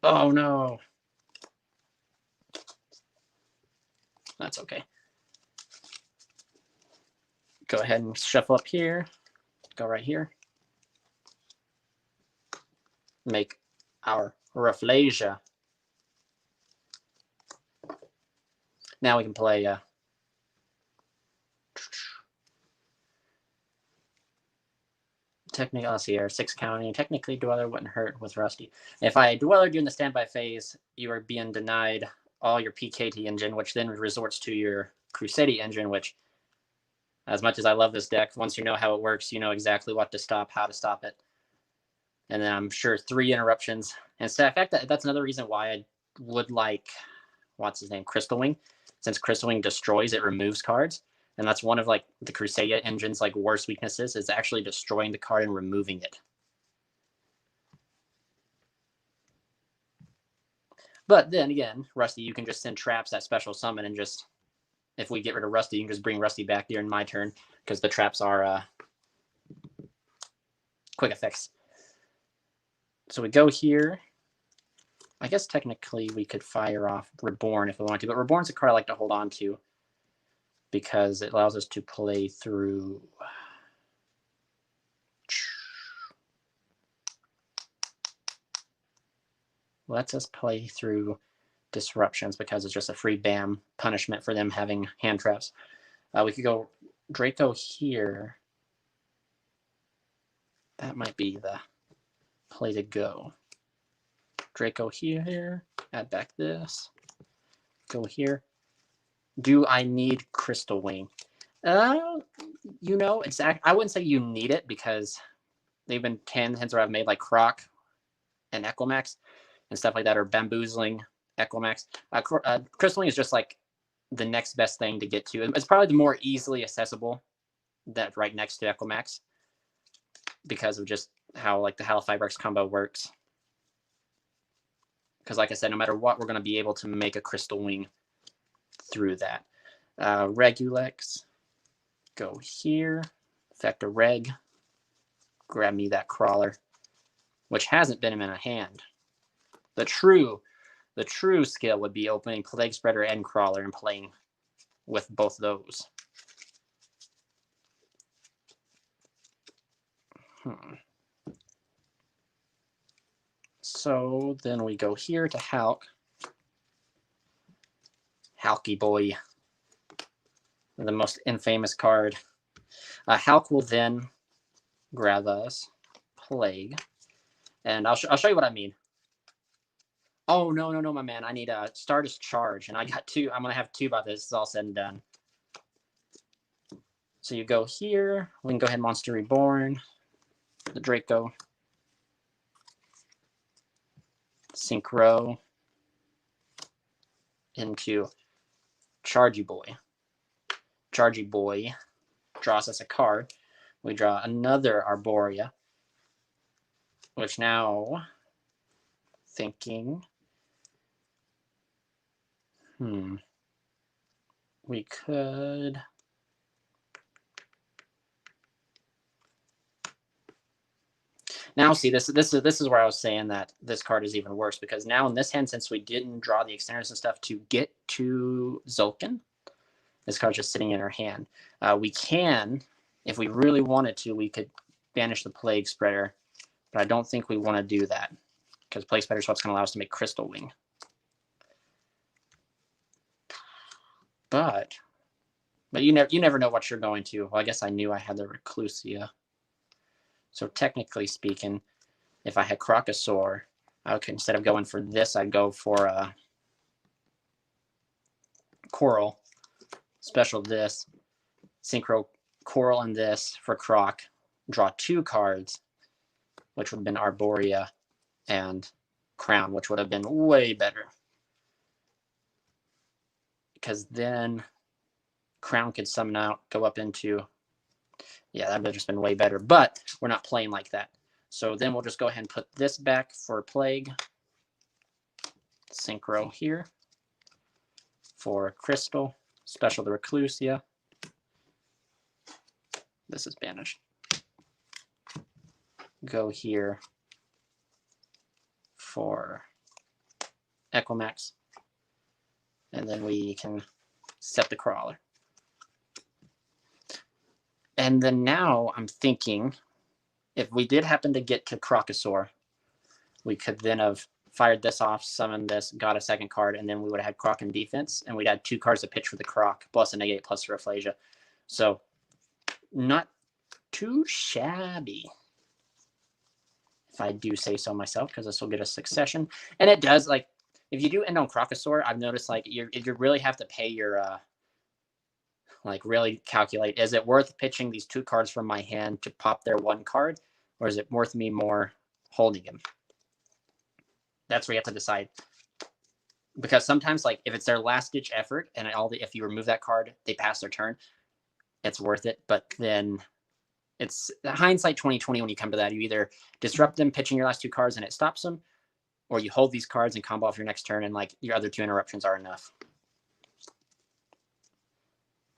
Oh no. That's okay. Go ahead and shuffle up here. Go right here. Make our Rafflesia. Now we can play technically, let's see here, 6 counting. Technically, Dweller wouldn't hurt with Rusty. If I Dweller during the standby phase, you are being denied all your PKT engine, which then resorts to your Crusadia engine, which As much as I love this deck, once you know how it works, you know exactly what to stop, how to stop it. And then I'm sure 3 interruptions. And so, in fact, that's another reason why I would like, what's his name, Crystal Wing. Since Crystal Wing destroys, it removes cards. And that's one of like the Crusadia engine's like worst weaknesses, is actually destroying the card and removing it. But then again, Rusty, you can just send traps at special summon and just, if we get rid of Rusty, you can just bring Rusty back during my turn because the traps are quick effects. So we go here. I guess technically we could fire off Reborn if we want to, but Reborn's a card I like to hold on to because it allows us to play through. Lets us play through disruptions because it's just a free BAM punishment for them having hand traps. We could go Draco here. That might be the play to go. Draco here, add back this, go here. Do I need Crystal Wing? You know, I wouldn't say you need it because they've been hands where I've made like Croc and Equimax and stuff like that, or Bamboozling Equimax. Crystal Wing is just like the next best thing to get to. It's probably the more easily accessible that right next to Equimax because of just how like the Halifibrax combo works. Because like I said, no matter what, we're going to be able to make a Crystal Wing through that. Regulex, go here, effect a Reg, grab me that Crawler, which hasn't been in a hand. The true skill would be opening Plague Spreader and Crawler and playing with both those. So then we go here to Hulk. Hulky boy. The most infamous card. Hulk will then grab us Plague. And I'll show you what I mean. Oh, no, my man. I need a Stardust Charge. And I got 2. I'm going to have 2 by this. It's all said and done. So you go here. We can go ahead and Monster Reborn. The Draco. Synchro. Into Chargy Boy. Chargy Boy draws us a card. We draw another Arborea. Which now, thinking, we could now see this is where I was saying that this card is even worse because now in this hand, since we didn't draw the extenders and stuff to get to Zulkin, this card's just sitting in our hand. We can, if we really wanted to, we could banish the Plague Spreader, but I don't think we want to do that because Plague Spreader is what's going to allow us to make Crystal Wing. But you never know what you're going to. Well, I guess I knew I had the Reclusia. So technically speaking, if I had Crocosaur, I would, instead of going for this, I'd go for Coral. Special this, Synchro Coral and this for Croc. Draw 2 cards, which would have been Arborea and Crown, which would have been way better. Because then Crown could summon out, go up into... Yeah, that would have just been way better. But we're not playing like that. So then we'll just go ahead and put this back for Plague. Synchro here for Crystal. Special the Reclusia. This is banished. Go here for Equimax. And then we can set the Crawler. And then now I'm thinking, if we did happen to get to Crocosaur, we could then have fired this off, summoned this, got a second card, and then we would have had Croc in defense, and we'd had 2 cards to pitch for the Croc, plus a negate, plus a Rafflesia. So not too shabby, if I do say so myself, because this will get a succession. And it does, like, if you do end on Crocosaur, I've noticed, like, you really have to pay your Like really calculate, is it worth pitching these 2 cards from my hand to pop their 1 card, or is it worth me more holding him? That's where you have to decide. Because sometimes, like, if it's their last-ditch effort and if you remove that card, they pass their turn, it's worth it. But then it's hindsight 2020 when you come to that. You either disrupt them pitching your last 2 cards and it stops them, or you hold these cards and combo off your next turn and like your other 2 interruptions are enough.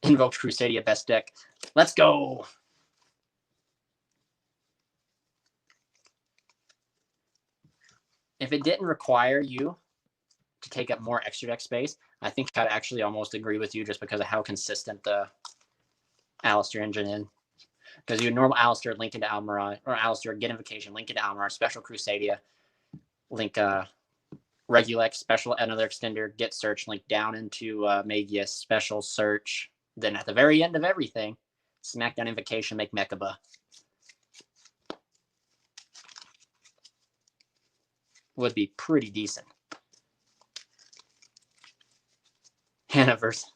Invoked Crusadia, best deck. Let's go. If it didn't require you to take up more extra deck space, I think I'd actually almost agree with you just because of how consistent the Alistair engine is. Because you normal Alistair link into Almirage, or Alistair get Invocation, link into Almirage, special Crusadia, link Regulec, special another extender, get search, link down into Magius, special search. Then at the very end of everything, Smackdown Invocation, make Mechaba. Would be pretty decent. Hannah versus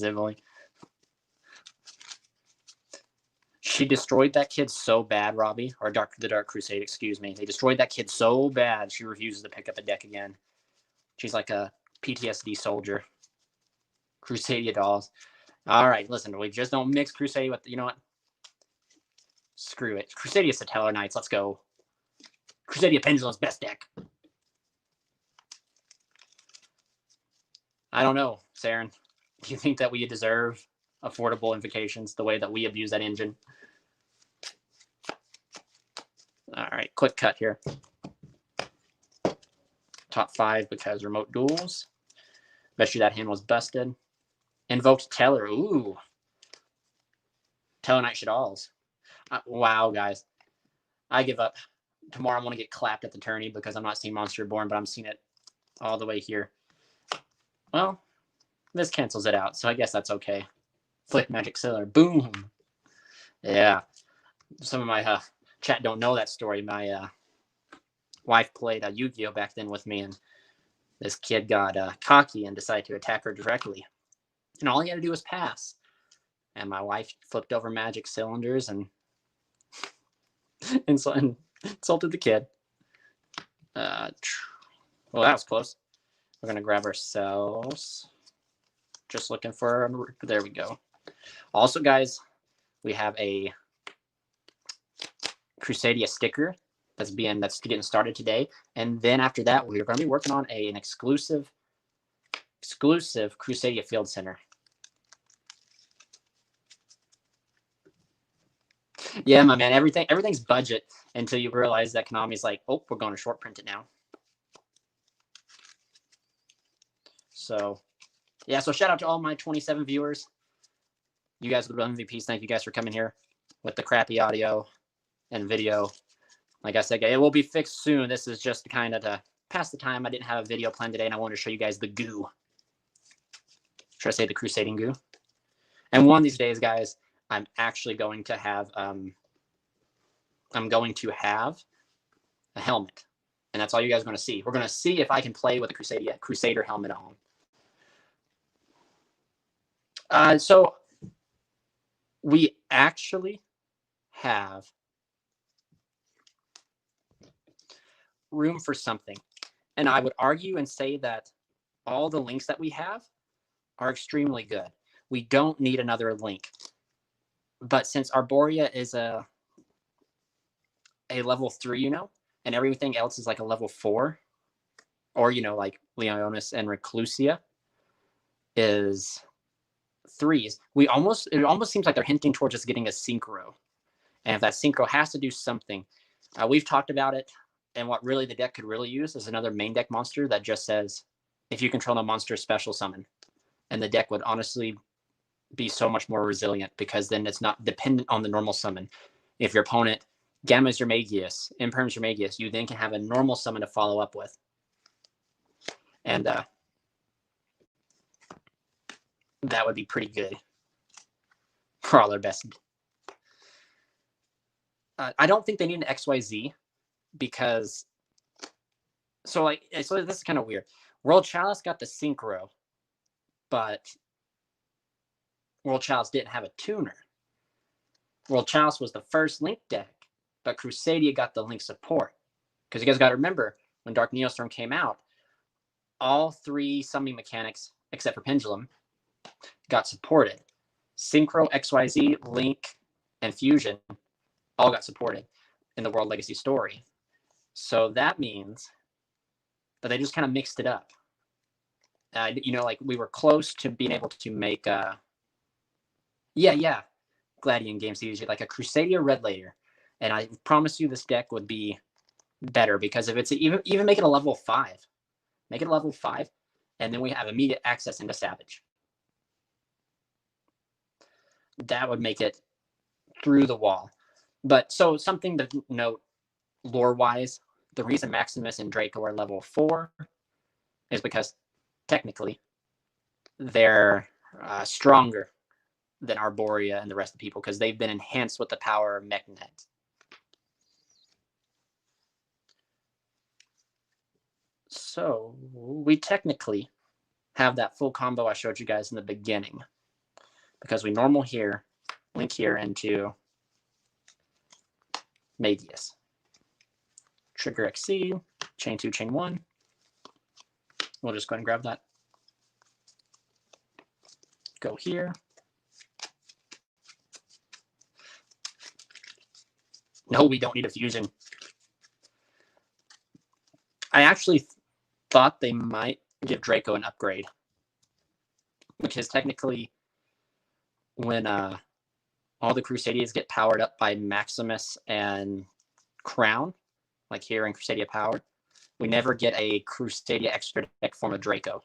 Evelyn. She destroyed that kid so bad, Robbie, or the Dark Crusade, excuse me. They destroyed that kid so bad, she refuses to pick up a deck again. She's like a PTSD soldier. Crusadia dolls. All right, listen, we just don't mix Crusadia with, you know what? Screw it. Crusadia Satellar Knights, let's go. Crusadia Pendulum's best deck. I don't know, Saren. Do you think that we deserve affordable invocations the way that we abuse that engine? All right, quick cut here. Top 5 because remote duels. Bet you that hand was busted. Invoked Teller. Ooh. Teller Knight Shadalls. Wow, guys. I give up. Tomorrow I'm going to get clapped at the tourney because I'm not seeing Monster Reborn, but I'm seeing it all the way here. Well, this cancels it out, so I guess that's okay. Flick Magic Sailor. Boom. Yeah. Some of my chat don't know that story. My wife played Yu-Gi-Oh back then with me, and this kid got cocky and decided to attack her directly. And all he had to do was pass. And my wife flipped over magic cylinders and insulted the kid. Well, that was close. We're going to grab ourselves. Just looking for... There we go. Also, guys, we have a Crusadia sticker that's getting started today. And then after that, we're going to be working on an exclusive Crusadia Field Center. Yeah, my man, everything's budget until you realize that Konami's like, oh, we're going to short print it now. So, yeah, so shout out to all my 27 viewers. You guys are the MVPs. Thank you guys for coming here with the crappy audio and video. Like I said, it will be fixed soon. This is just kind of to pass the time. I didn't have a video planned today, and I wanted to show you guys the Guuu. Should I say the Crusading Guuu? And one of these days, guys, I'm actually going to have a helmet, and that's all you guys are going to see. We're going to see if I can play with a Crusader helmet on. So we actually have room for something, and I would argue and say that all the links that we have are extremely good. We don't need another link. But since Arborea is a level 3, and everything else is like a level 4, or, like Leonis and Reclusia is 3s, it almost seems like they're hinting towards us getting a Synchro. And if that Synchro has to do something, we've talked about it, and what really the deck could really use is another main deck monster that just says, if you control a monster, special summon. And the deck would honestly be so much more resilient because then it's not dependent on the normal summon. If your opponent Gamma's your Magius, Imperm's your Magius, you then can have a normal summon to follow up with. And that would be pretty good for all their best. I don't think they need an XYZ because... So this is kind of weird. World Chalice got the Synchro, but World Chalice didn't have a tuner. World Chalice was the first Link deck, but Crusadia got the Link support. Because you guys got to remember, when Dark Neostorm came out, all 3 summoning mechanics, except for Pendulum, got supported. Synchro, XYZ, Link, and Fusion all got supported in the World Legacy story. So that means that they just kind of mixed it up. Like we were close to being able to make Gladian Game Series, like a Crusadia Red Layer. And I promise you this deck would be better, because if it's even make it a level 5. Make it a level 5, and then we have immediate access into Savage. That would make it through the wall. But so something to note lore-wise, the reason Maximus and Draco are level 4 is because technically they're stronger than Arborea and the rest of the people, because they've been enhanced with the power of Mechnet. So we technically have that full combo I showed you guys in the beginning, because we normal here, link here into Magius. Trigger XC, chain 2, chain 1. We'll just go ahead and grab that. Go here. No, we don't need a fusion. I actually thought they might give Draco an upgrade, because technically when all the Crusadians get powered up by Maximus and Crown, like here in Crusadia Power, we never get a Crusadia extra deck form of Draco.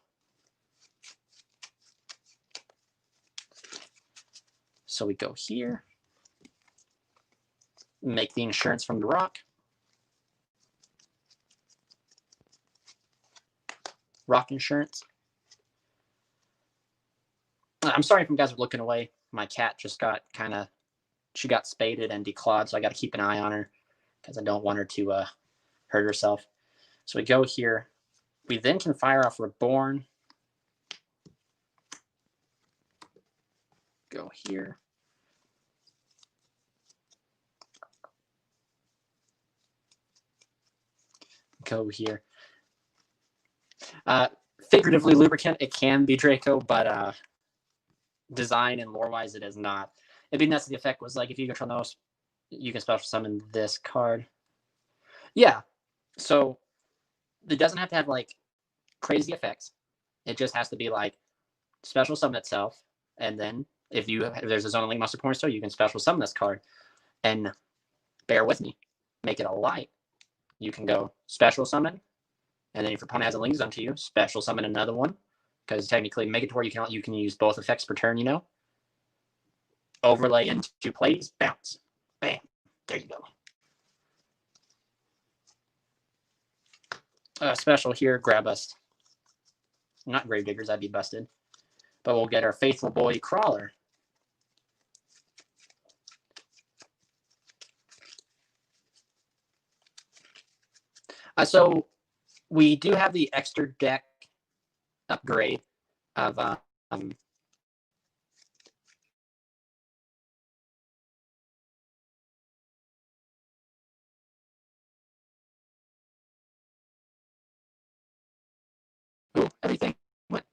So we go here, make the insurance from the rock. Rock insurance. I'm sorry if you guys are looking away. My cat just got she got spaded and declawed, so I got to keep an eye on her, because I don't want her to hurt herself. So we go here. We then can fire off Reborn. Go here. Go here. Figuratively, Lubricant, it can be Draco, but design and lore-wise, it is not. It'd be nuts if the effect was like, if you control those, you can special summon this card. Yeah, so it doesn't have to have like crazy effects. It just has to be like special summon itself, and then if there's a Zone Link Monster Cornerstone, you can special summon this card. And bear with me, make it a light. You can go special summon, and then if your opponent has a Link Zone to you, special summon another one, because technically make it to where you can use both effects per turn, Overlay into plays, bounce, bam, there you go. Special here, grab us. Not Gravediggers, I'd be busted. But we'll get our faithful boy Crawler. So we do have the extra deck upgrade of everything went.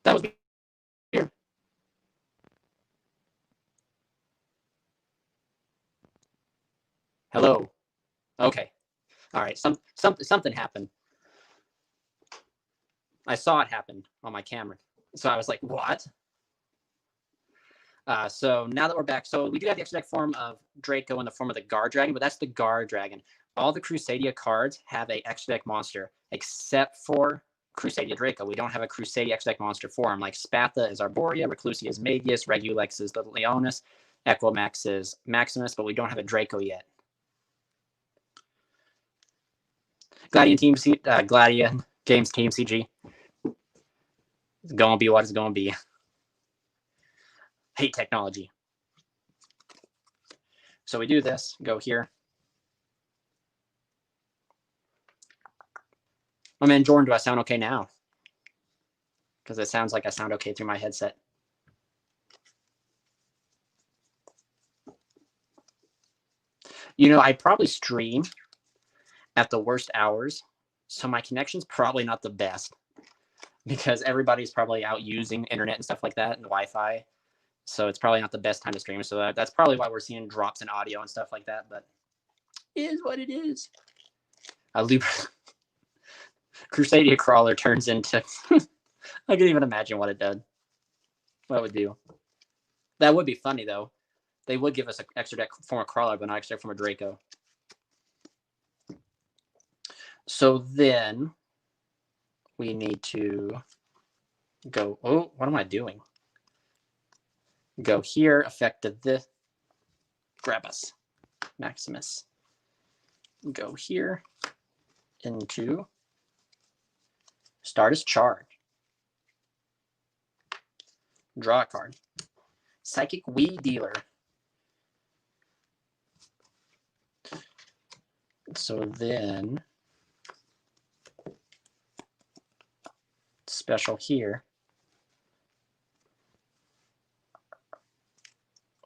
That was here. Hello. Okay. All right. Something happened. I saw it happen on my camera, so I was like, "What?" So now that we're back, so we do have the extra deck form of Draco in the form of the Guard Dragon, but that's the Guard Dragon. All the Crusadia cards have a extra deck monster, except for Crusadia Draco. We don't have a Crusadia extra deck monster form. Like Spatha is Arborea, Reclusia is Magius, Regulex is the Leonis, Equimax is Maximus, but we don't have a Draco yet. Gladian Games Team CG. It's gonna be what it's gonna be. Hate technology. So we do this, go here. Oh man, Jordan, do I sound okay now? because it sounds like I sound okay through my headset. You know, I probably stream at the worst hours, so my connection's probably not the best because everybody's probably out using internet and stuff like that and Wi-Fi. So it's probably not the best time to stream. So that's probably why we're seeing drops in audio and stuff like that. But it is what it is. Crusadia crawler turns into. I can even imagine what it does. What it would do. That would be funny though. They would give us an extra deck from a crawler, but not extra deck from a Draco. So then we need to go. Oh, what am I doing? Go here, effective this. Grab us, Maximus. Go here into start as charge. Draw a card. Psychic Weed Dealer. So then special here.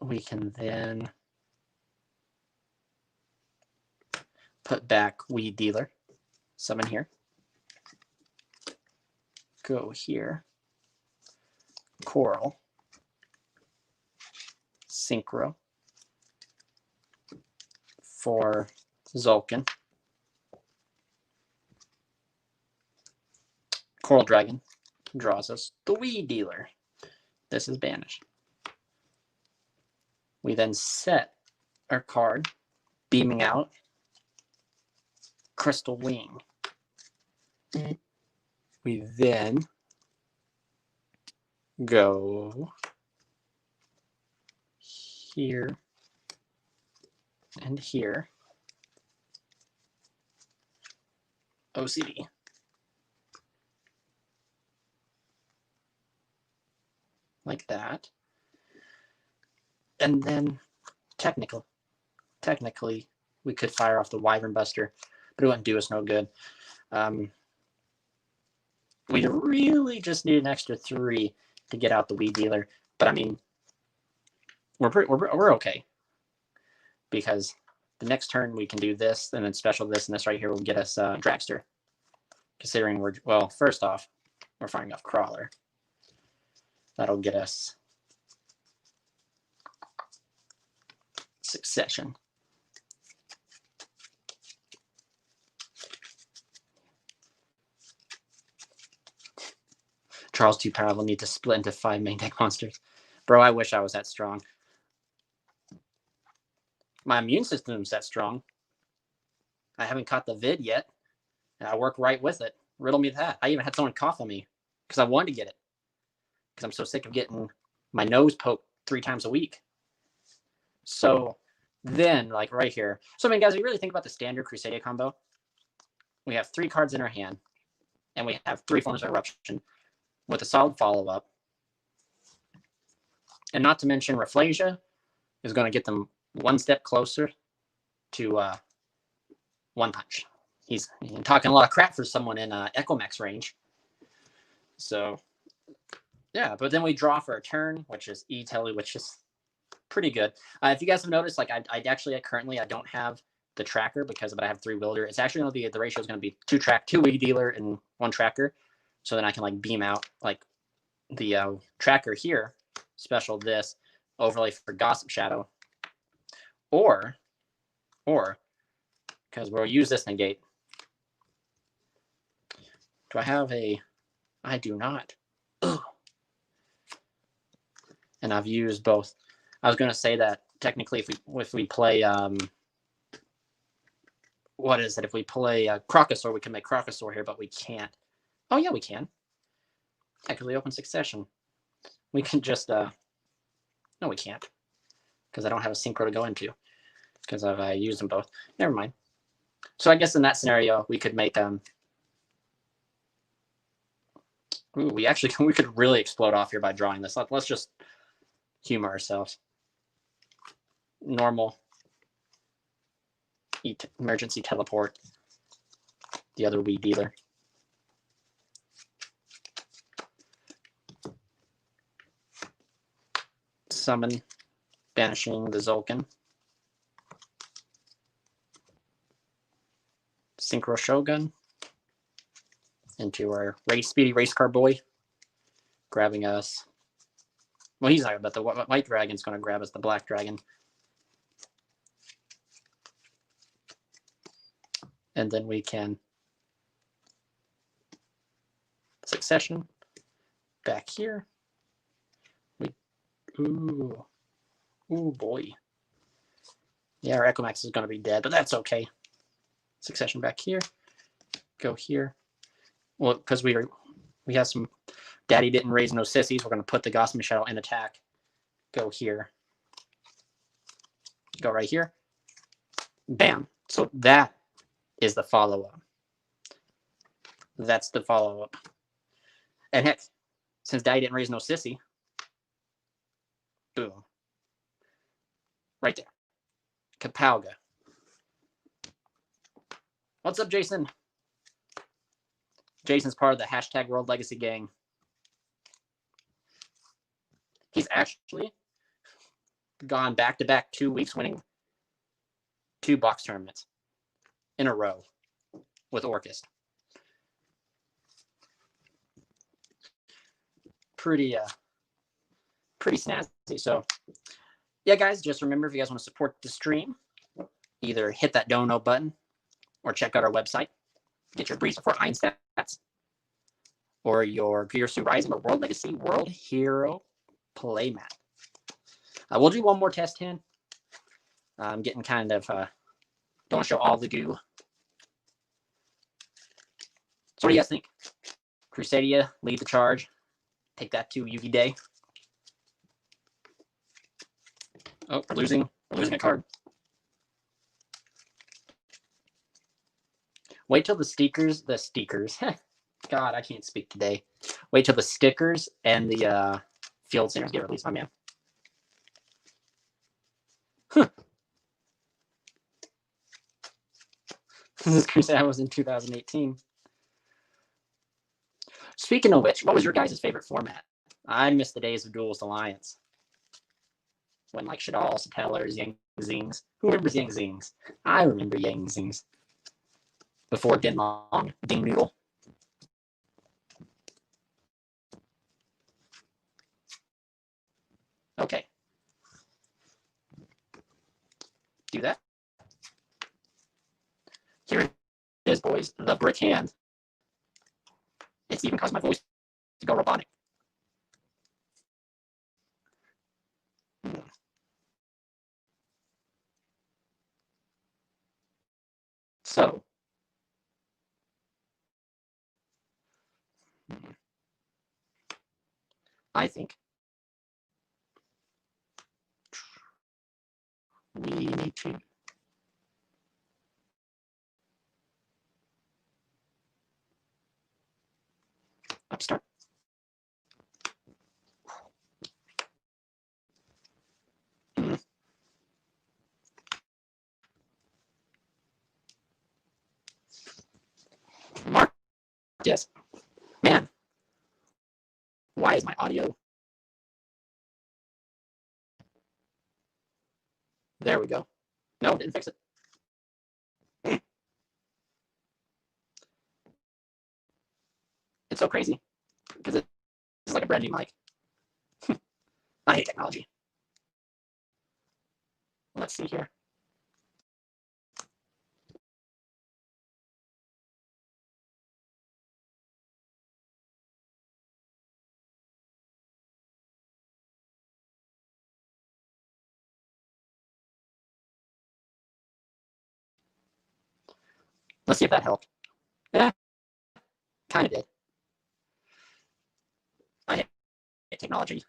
We can then put back Weed Dealer. Summon here. Go here. Coral. Synchro. For Zulkin. Coral Dragon draws us the Weed Dealer. This is banished. We then set our card, beaming out Crystal Wing. We then go here and here. OCD. Like that. And then technically, we could fire off the Wyvern Buster, but it wouldn't do us no good. We really just need an extra 3 to get out the Weed Dealer. But I mean, we're okay. Because the next turn we can do this, and then special this, and this right here will get us Dragster. Considering we're, well, first off, we're firing off Crawler. That'll get us Succession. Charles too powerful, need to split into 5 main deck monsters. Bro, I wish I was that strong. My immune system's that strong. I haven't caught the vid yet, and I work right with it. Riddle me that. I even had someone cough on me because I wanted to get it. Because I'm so sick of getting my nose poked 3 times a week. So then, like right here. So, I mean, guys, if you really think about the standard Crusadia combo, we have 3 cards in our hand, and we have 3 forms of eruption with a solid follow-up. And not to mention, Rafflesia is going to get them 1 step closer to 1 punch. He's talking a lot of crap for someone in Echo Max range. So, yeah, but then we draw for a turn, which is E-Telly, which is pretty good. If you guys have noticed, like I actually currently I don't have the tracker because I have 3 Wielder. It's actually going to be, the ratio is going to be 2 Weed Dealer and 1 tracker. So then I can like beam out like the tracker here, special this, overlay for Gossip Shadow. Or, because we'll use this negate. Do I have a, I do not. Ugh. And I've used both. I was going to say that technically if we play, what is it? If we play Crocosaur, we can make Crocosaur here, but we can't. Oh, yeah, we can. Technically open Succession. We can just, no, we can't. Because I don't have a Synchro to go into. Because I've used them both. Never mind. So I guess in that scenario, we could make, ooh, we could really explode off here by drawing this. Let's just humor ourselves. Normal. Emergency teleport. The other Weed Dealer. summon, banishing the Zolkin. Synchro Shogun into our speedy race car boy, grabbing us. Well, he's not, but the white dragon's going to grab us the black dragon. And then we can succession back here. Ooh boy. Yeah, our Echomax is going to be dead, but that's okay. Succession back here. Go here. Well, because we have some daddy didn't raise no sissies, we're going to put the Gossamer Shadow in attack. Go here. Go right here. Bam. So that is the follow-up. That's the follow-up. And heck, since daddy didn't raise no sissy, boom. Right there. Kapalga. What's up, Jason? Jason's part of the hashtag World Legacy gang. He's actually gone back-to-back 2 weeks winning 2 box tournaments in a row with Orcust. Pretty snazzy. So, yeah, guys, just remember, if you guys want to support the stream, either hit that dono button or check out our website. Get your Breeze for Ein stats or your Gear Suit Rising or World Legacy World Hero playmat. We'll do one more test hand. I'm getting kind of, don't show all the goo. So what do you guys think? Crusadia, lead the charge. Take that to Yugi Day. Oh, we're losing a card. Wait till the stickers. God, I can't speak today. Wait till the stickers and the field singers get released, my man. This Crusadia was in 2018. Speaking of which, what was your guys' favorite format? I miss the days of Duelist Alliance. When like Shadal, Satellar's, Yang Zings. Who remembers Yang Zings? I remember Yang Zings. Before Dinlong, Ding Noodle. Okay. Do that. Here it is, boys. The brick hand. It's even caused my voice to go robotic. So, I think we need to upstart. Mark, yes. Man, why is my audio? There we go. No, didn't fix it. It's so crazy because it's like a brand new mic. I hate technology. Let's see here. Let's see if that helped. Yeah, kind of did. I hate technology.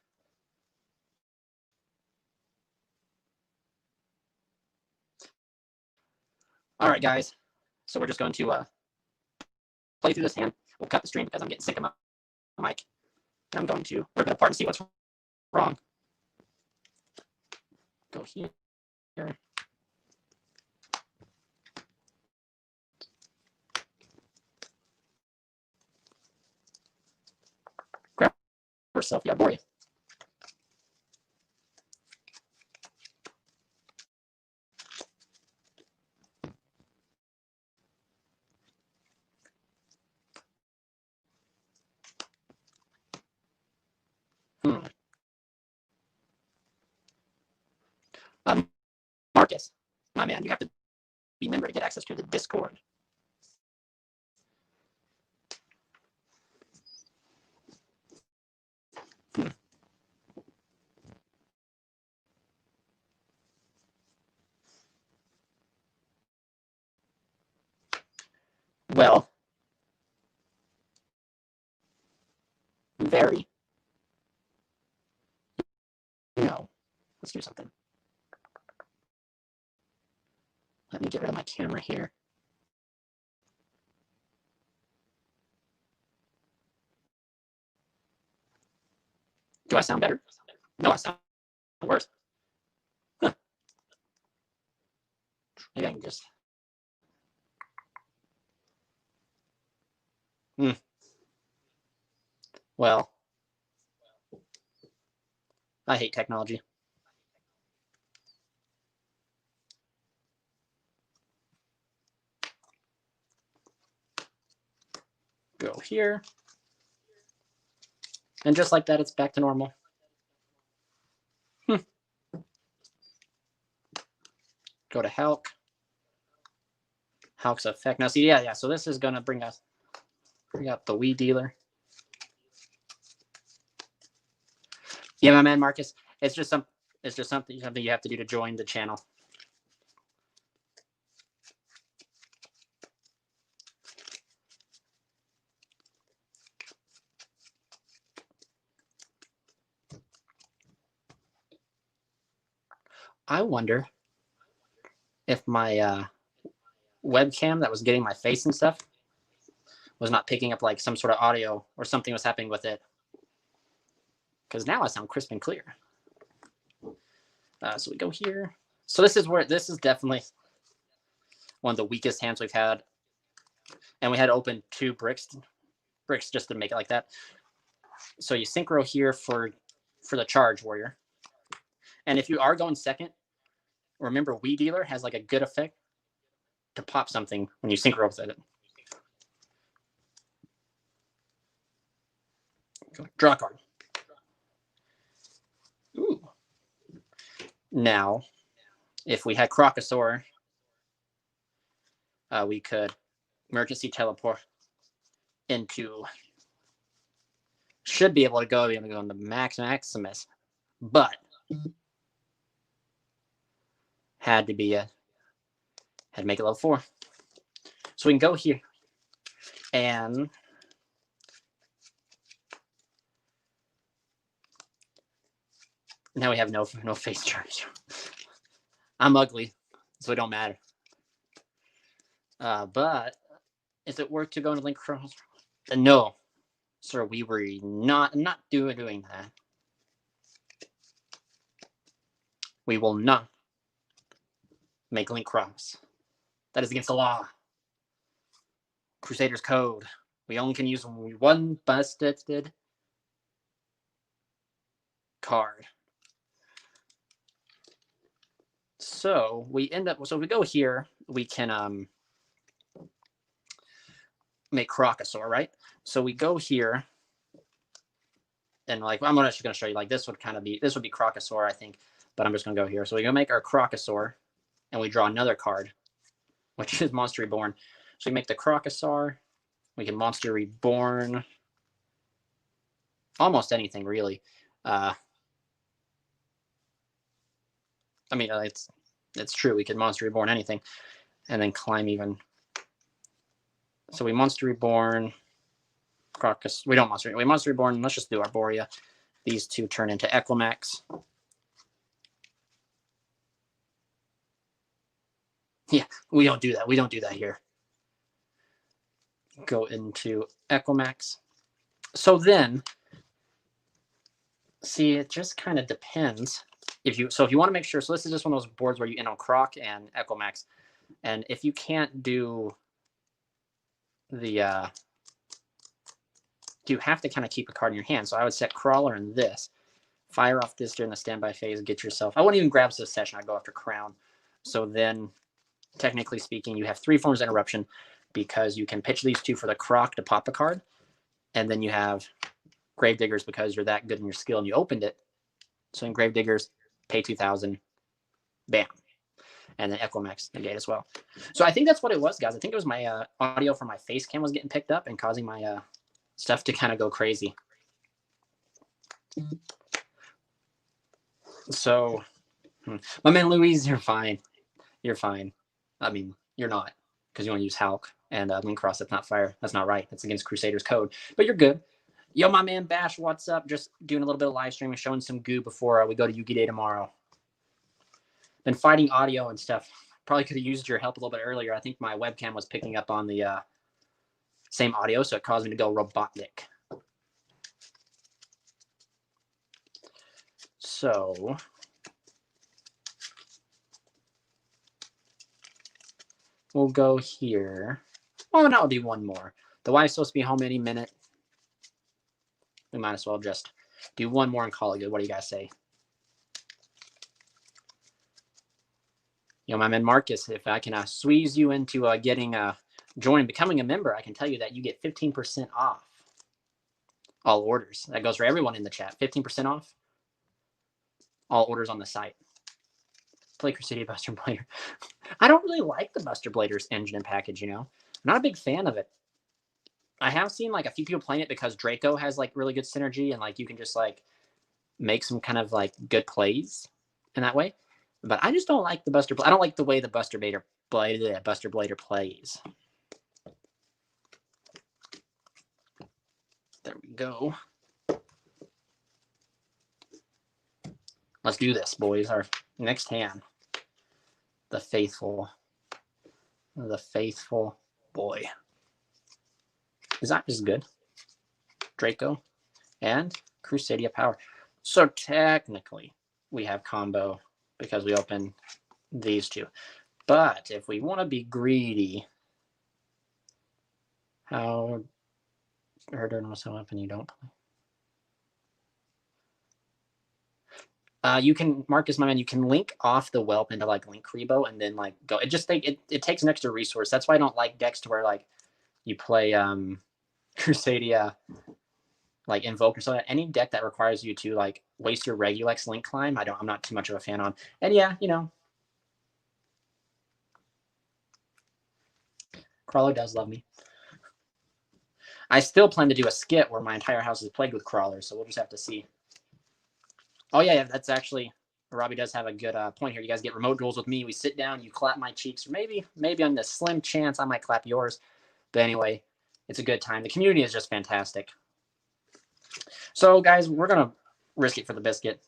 All right, guys. So we're just going to play through this hand. We'll cut the stream because I'm getting sick of my mic. And I'm going to rip it apart and see what's wrong. Go here. Grab yourself, yeah, boy. My man, you have to be a member to get access to the Discord. Well, very. No, let's do something. Let me get rid of my camera here. Do I sound better? No, I sound worse. Huh. Maybe I can just. Well, I hate technology. Go here. And just like that, it's back to normal. Go to Halk. Halk's effect. Now, see, yeah. So this is going to bring out the Wii dealer. Yeah, my man, Marcus. It's just something you have to do to join the channel. I wonder if my webcam that was getting my face and stuff was not picking up like some sort of audio or something was happening with it. Because now I sound crisp and clear. So we go here. So this is definitely one of the weakest hands we've had. And we had to open 2 bricks just to make it like that. So you synchro here for the charge warrior. And if you are going second, remember Wii dealer has like a good effect to pop something when you synchro with it. Draw a card. Ooh. Now, if we had Crocosaur, we could emergency teleport into. Should be able to go into Maximus, but had to make it level 4. So we can go here, and now we have no face charge. I'm ugly, so it don't matter. But is it worth to go into Link Cross? No, sir. We were not doing that. We will not make Link Cross. That is against the law. Crusader's code. We only can use one busted card. So we end up. So if we go here, we can make Crocosaur, right? So we go here, and like I'm actually going to show you. Like this would be Crocosaur, I think, but I'm just going to go here. So we go make our Crocosaur, and we draw another card, which is Monster Reborn. So we make the Crocosaur. We can Monster Reborn almost anything, really. I mean, it's true. We could Monster Reborn anything, and then climb even. So we Monster Reborn Crocosaur. We don't Monster. We Monster Reborn. Let's just do Arborea. These 2 turn into Equimax. Yeah, we don't do that. We don't do that here. Go into Equimax. So then, see, it just kind of depends. If you want to make sure, so this is just one of those boards where you Croc and Equimax, and if you can't do the you have to kind of keep a card in your hand. So I would set Crawler in this, fire off this during the standby phase, get yourself. I wouldn't even grab Secession. I'd go after Crown. So then, technically speaking, you have 3 forms of interruption because you can pitch these 2 for the Croc to pop a card, and then you have Gravediggers because you're that good in your skill and you opened it. So in Gravediggers, pay 2,000, bam. and then Equimax negate as well. So I think that's what it was, guys. I think it was my audio from my face cam was getting picked up and causing my stuff to kind of go crazy. So, my man Louise, you're fine. You're fine. I mean, you're not, because you want to use Hulk and Link Cross. That's not fire. That's not right. That's against Crusader's code. But you're good. Yo, my man Bash, what's up? Just doing a little bit of live streaming, showing some Guuu before we go to Yugi Day tomorrow. Been fighting audio and stuff. Probably could have used your help a little bit earlier. I think my webcam was picking up on the same audio, so it caused me to go robotic. So we'll go here. Oh, and I'll do one more. The wife's supposed to be home any minute. We might as well just do one more and call it good. What do you guys say? Yo, my man Marcus, if I can squeeze you into getting joined, becoming a member, I can tell you that you get 15% off all orders. That goes for everyone in the chat. 15% off all orders on the site. Play Crusadia Buster Blader. I don't really like the Buster Blader's engine and package, you know. I'm not a big fan of it. I have seen like a few people playing it because Draco has like really good synergy and like you can just like make some kind of like good plays in that way. But I just don't like the Buster. I don't like the way the Buster Blader plays. There we go. Let's do this, boys. Our next hand. The faithful boy. Is that just good? Draco and Crusadia Power. So technically, we have combo because we open these two. But if we want to be greedy, how heard or so up and you don't play. You can, Marcus, my man, you can link off the whelp into like link Rebo and then like go. It just it takes an extra resource. That's why I don't like decks to where like you play Crusadia like invoke or something. Any deck that requires you to like waste your Regulex link climb, I'm not too much of a fan on. And yeah, you know, Crawler does love me. I still plan to do a skit where my entire house is plagued with crawlers, so we'll just have to see. Oh yeah, that's actually, Robbie does have a good point here. You guys get remote duels with me. We sit down, you clap my cheeks, or maybe on the slim chance I might clap yours. But anyway, it's a good time. The community is just fantastic. So guys, we're gonna risk it for the biscuit.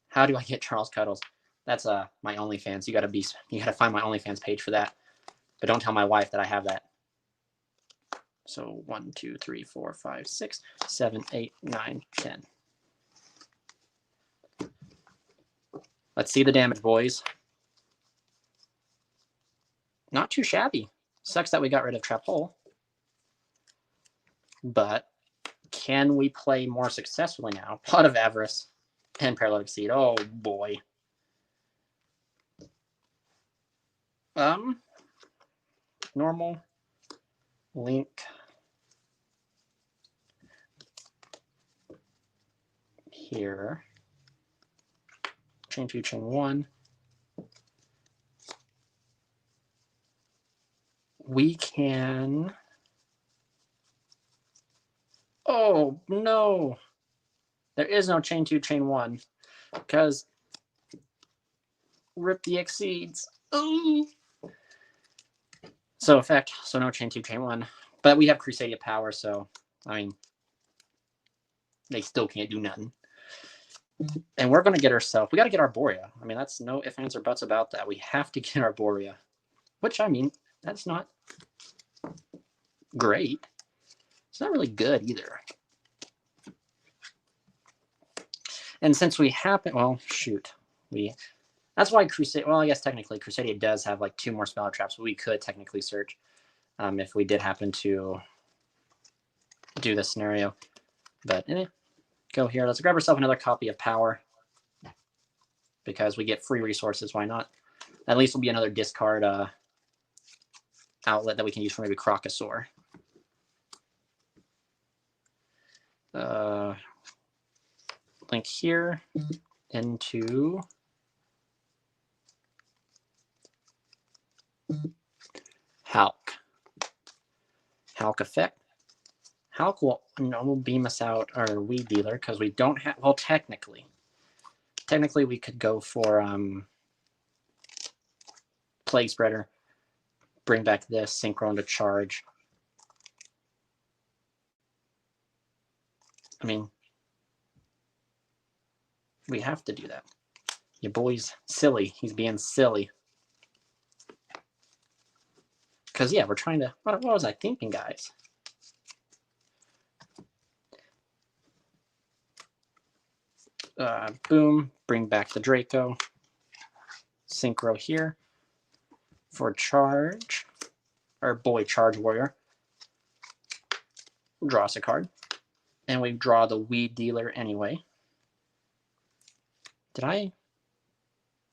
How do I get Charles Cuddles? That's my OnlyFans. You gotta find my OnlyFans page for that. But don't tell my wife that I have that. So 1, 2, 3, 4, 5, 6, 7, 8, 9, 10. Let's see the damage, boys. Not too shabby. Sucks that we got rid of Trap Hole. But can we play more successfully now? Pot of Avarice and Paralytic Seed. Oh boy. Normal. Link. Here. Chain 2, chain 1. We can. Oh no. There is no chain 2, chain 1. Because rip the exceeds. Ooh. So effect. So no chain 2, chain 1. But we have Crusadia Power, so I mean they still can't do nothing. And we're going to get ourselves, we got to get our Borea. I mean, that's no ifs, ands, or buts about that. We have to get our Borea. Which, I mean, that's not great. It's not really good either. And since we happen, well, shoot. That's why Crusadia, well, I guess technically Crusadia does have like 2 more spell traps. We could technically search if we did happen to do this scenario. But go here. Let's grab ourselves another copy of Power. Because we get free resources, why not? At least will be another discard outlet that we can use for maybe Crocosaur. Link here into Hulk effect. Hulk will beam us out our weed dealer because we don't have. Well, technically we could go for plague spreader. Bring back this synchro into charge. I mean, we have to do that. Your boy's silly. He's being silly. Because, yeah, we're trying to... What was I thinking, guys? Boom. Bring back the Draco. Synchro here. For charge. Our boy Charge Warrior. Draw us a card. And we draw the weed dealer anyway. Did I?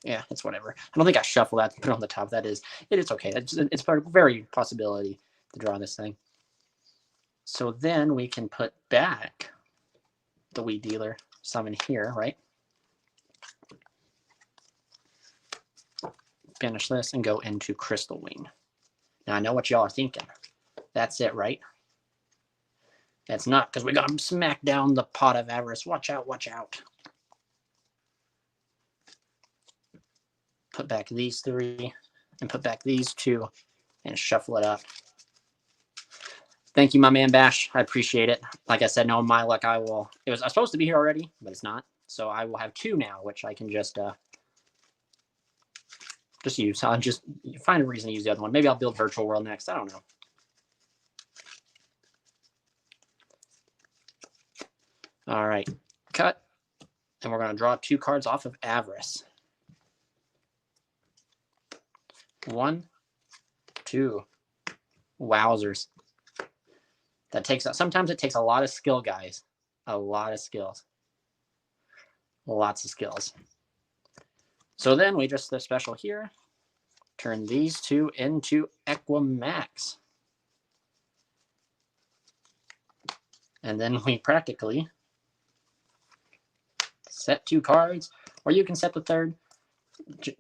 Yeah, it's whatever. I don't think I shuffled that to put on the top. It is okay. It's a very possibility to draw this thing. So then we can put back the weed dealer summon here, right? Finish this and go into Crystal Wing. Now I know what y'all are thinking. That's it, right? That's not, because we got him smack down the Pot of Avarice. Watch out, watch out. Put back these 3 and put back these 2 and shuffle it up. Thank you, my man Bash. I appreciate it. Like I said, no, my luck, I was supposed to be here already, but it's not. So I will have 2 now, which I can just use. I'll just find a reason to use the other one. Maybe I'll build Virtual World next. I don't know. All right, cut. And we're going to draw 2 cards off of Avarice. 1, 2. Wowzers. That takes, sometimes it takes a lot of skill, guys. A lot of skills. Lots of skills. So then we just, the special here, turn these 2 into Equimax. And then we practically set 2 cards, or you can set the 3rd.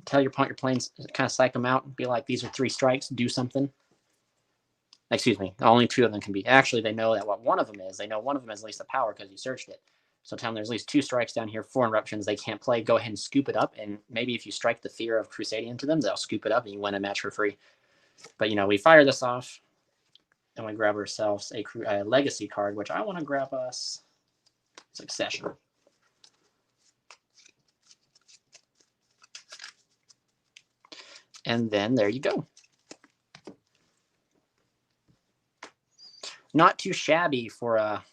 Tell your opponent you're playing, kind of psych them out and be like, these are 3 strikes, do something. Excuse me, only 2 of them can be. Actually, they know that what one of them is. They know one of them has at least the power because you searched it. So tell them there's at least 2 strikes down here, 4 interruptions they can't play. Go ahead and scoop it up, and maybe if you strike the fear of Crusadia into them, they'll scoop it up and you win a match for free. But, you know, we fire this off, and we grab ourselves a legacy card, which I want to grab us Succession. And then there you go. Not too shabby for a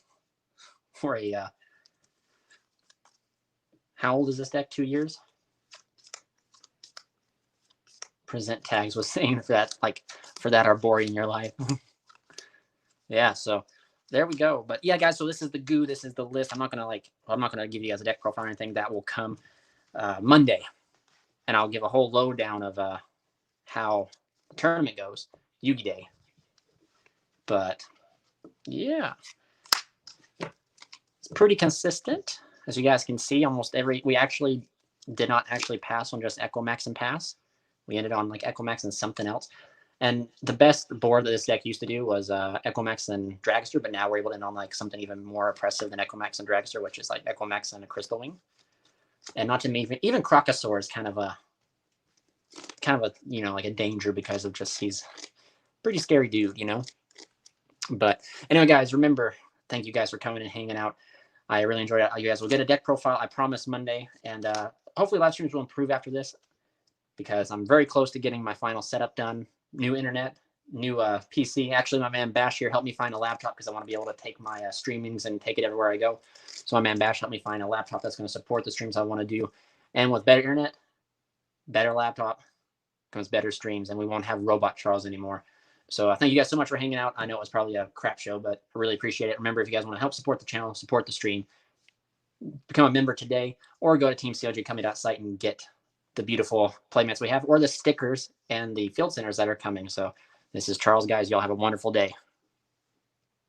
how old is this deck? 2 years? Present tags was saying for that Arboreal in your life. Yeah, so there we go. But yeah, guys, so this is the Guuu. This is the list. I'm not gonna give you guys a deck profile or anything. That will come Monday, and I'll give a whole lowdown of how the tournament goes, Yugi Day. But yeah, it's pretty consistent, as you guys can see. Almost we actually did not actually pass on just Equimax and pass. We ended on like Equimax and something else. And the best board that this deck used to do was Equimax and Dragster, but now we're able to end on like something even more oppressive than Equimax and Dragster, which is like Equimax and a Crystal Wing. And not to me, even Crocosaur is kind of a you know, like a danger because of just he's pretty scary dude, you know. But anyway, guys, remember, thank you guys for coming and hanging out. I really enjoyed it. You guys will get a deck profile, I promise, Monday, and hopefully live streams will improve after this because I'm very close to getting my final setup done. New internet, new PC. Actually, my man Bash here helped me find a laptop because I want to be able to take my streamings and take it everywhere I go. So my man Bash helped me find a laptop that's going to support the streams I want to do. And with better internet, better laptop, comes better streams, and we won't have Robot Charles anymore. So thank you guys so much for hanging out. I know it was probably a crap show, but I really appreciate it. Remember, if you guys want to help support the channel, support the stream, become a member today, or go to teamcojcompany.site and get the beautiful playmats we have, or the stickers and the field centers that are coming. So this is Charles, guys. Y'all have a wonderful day.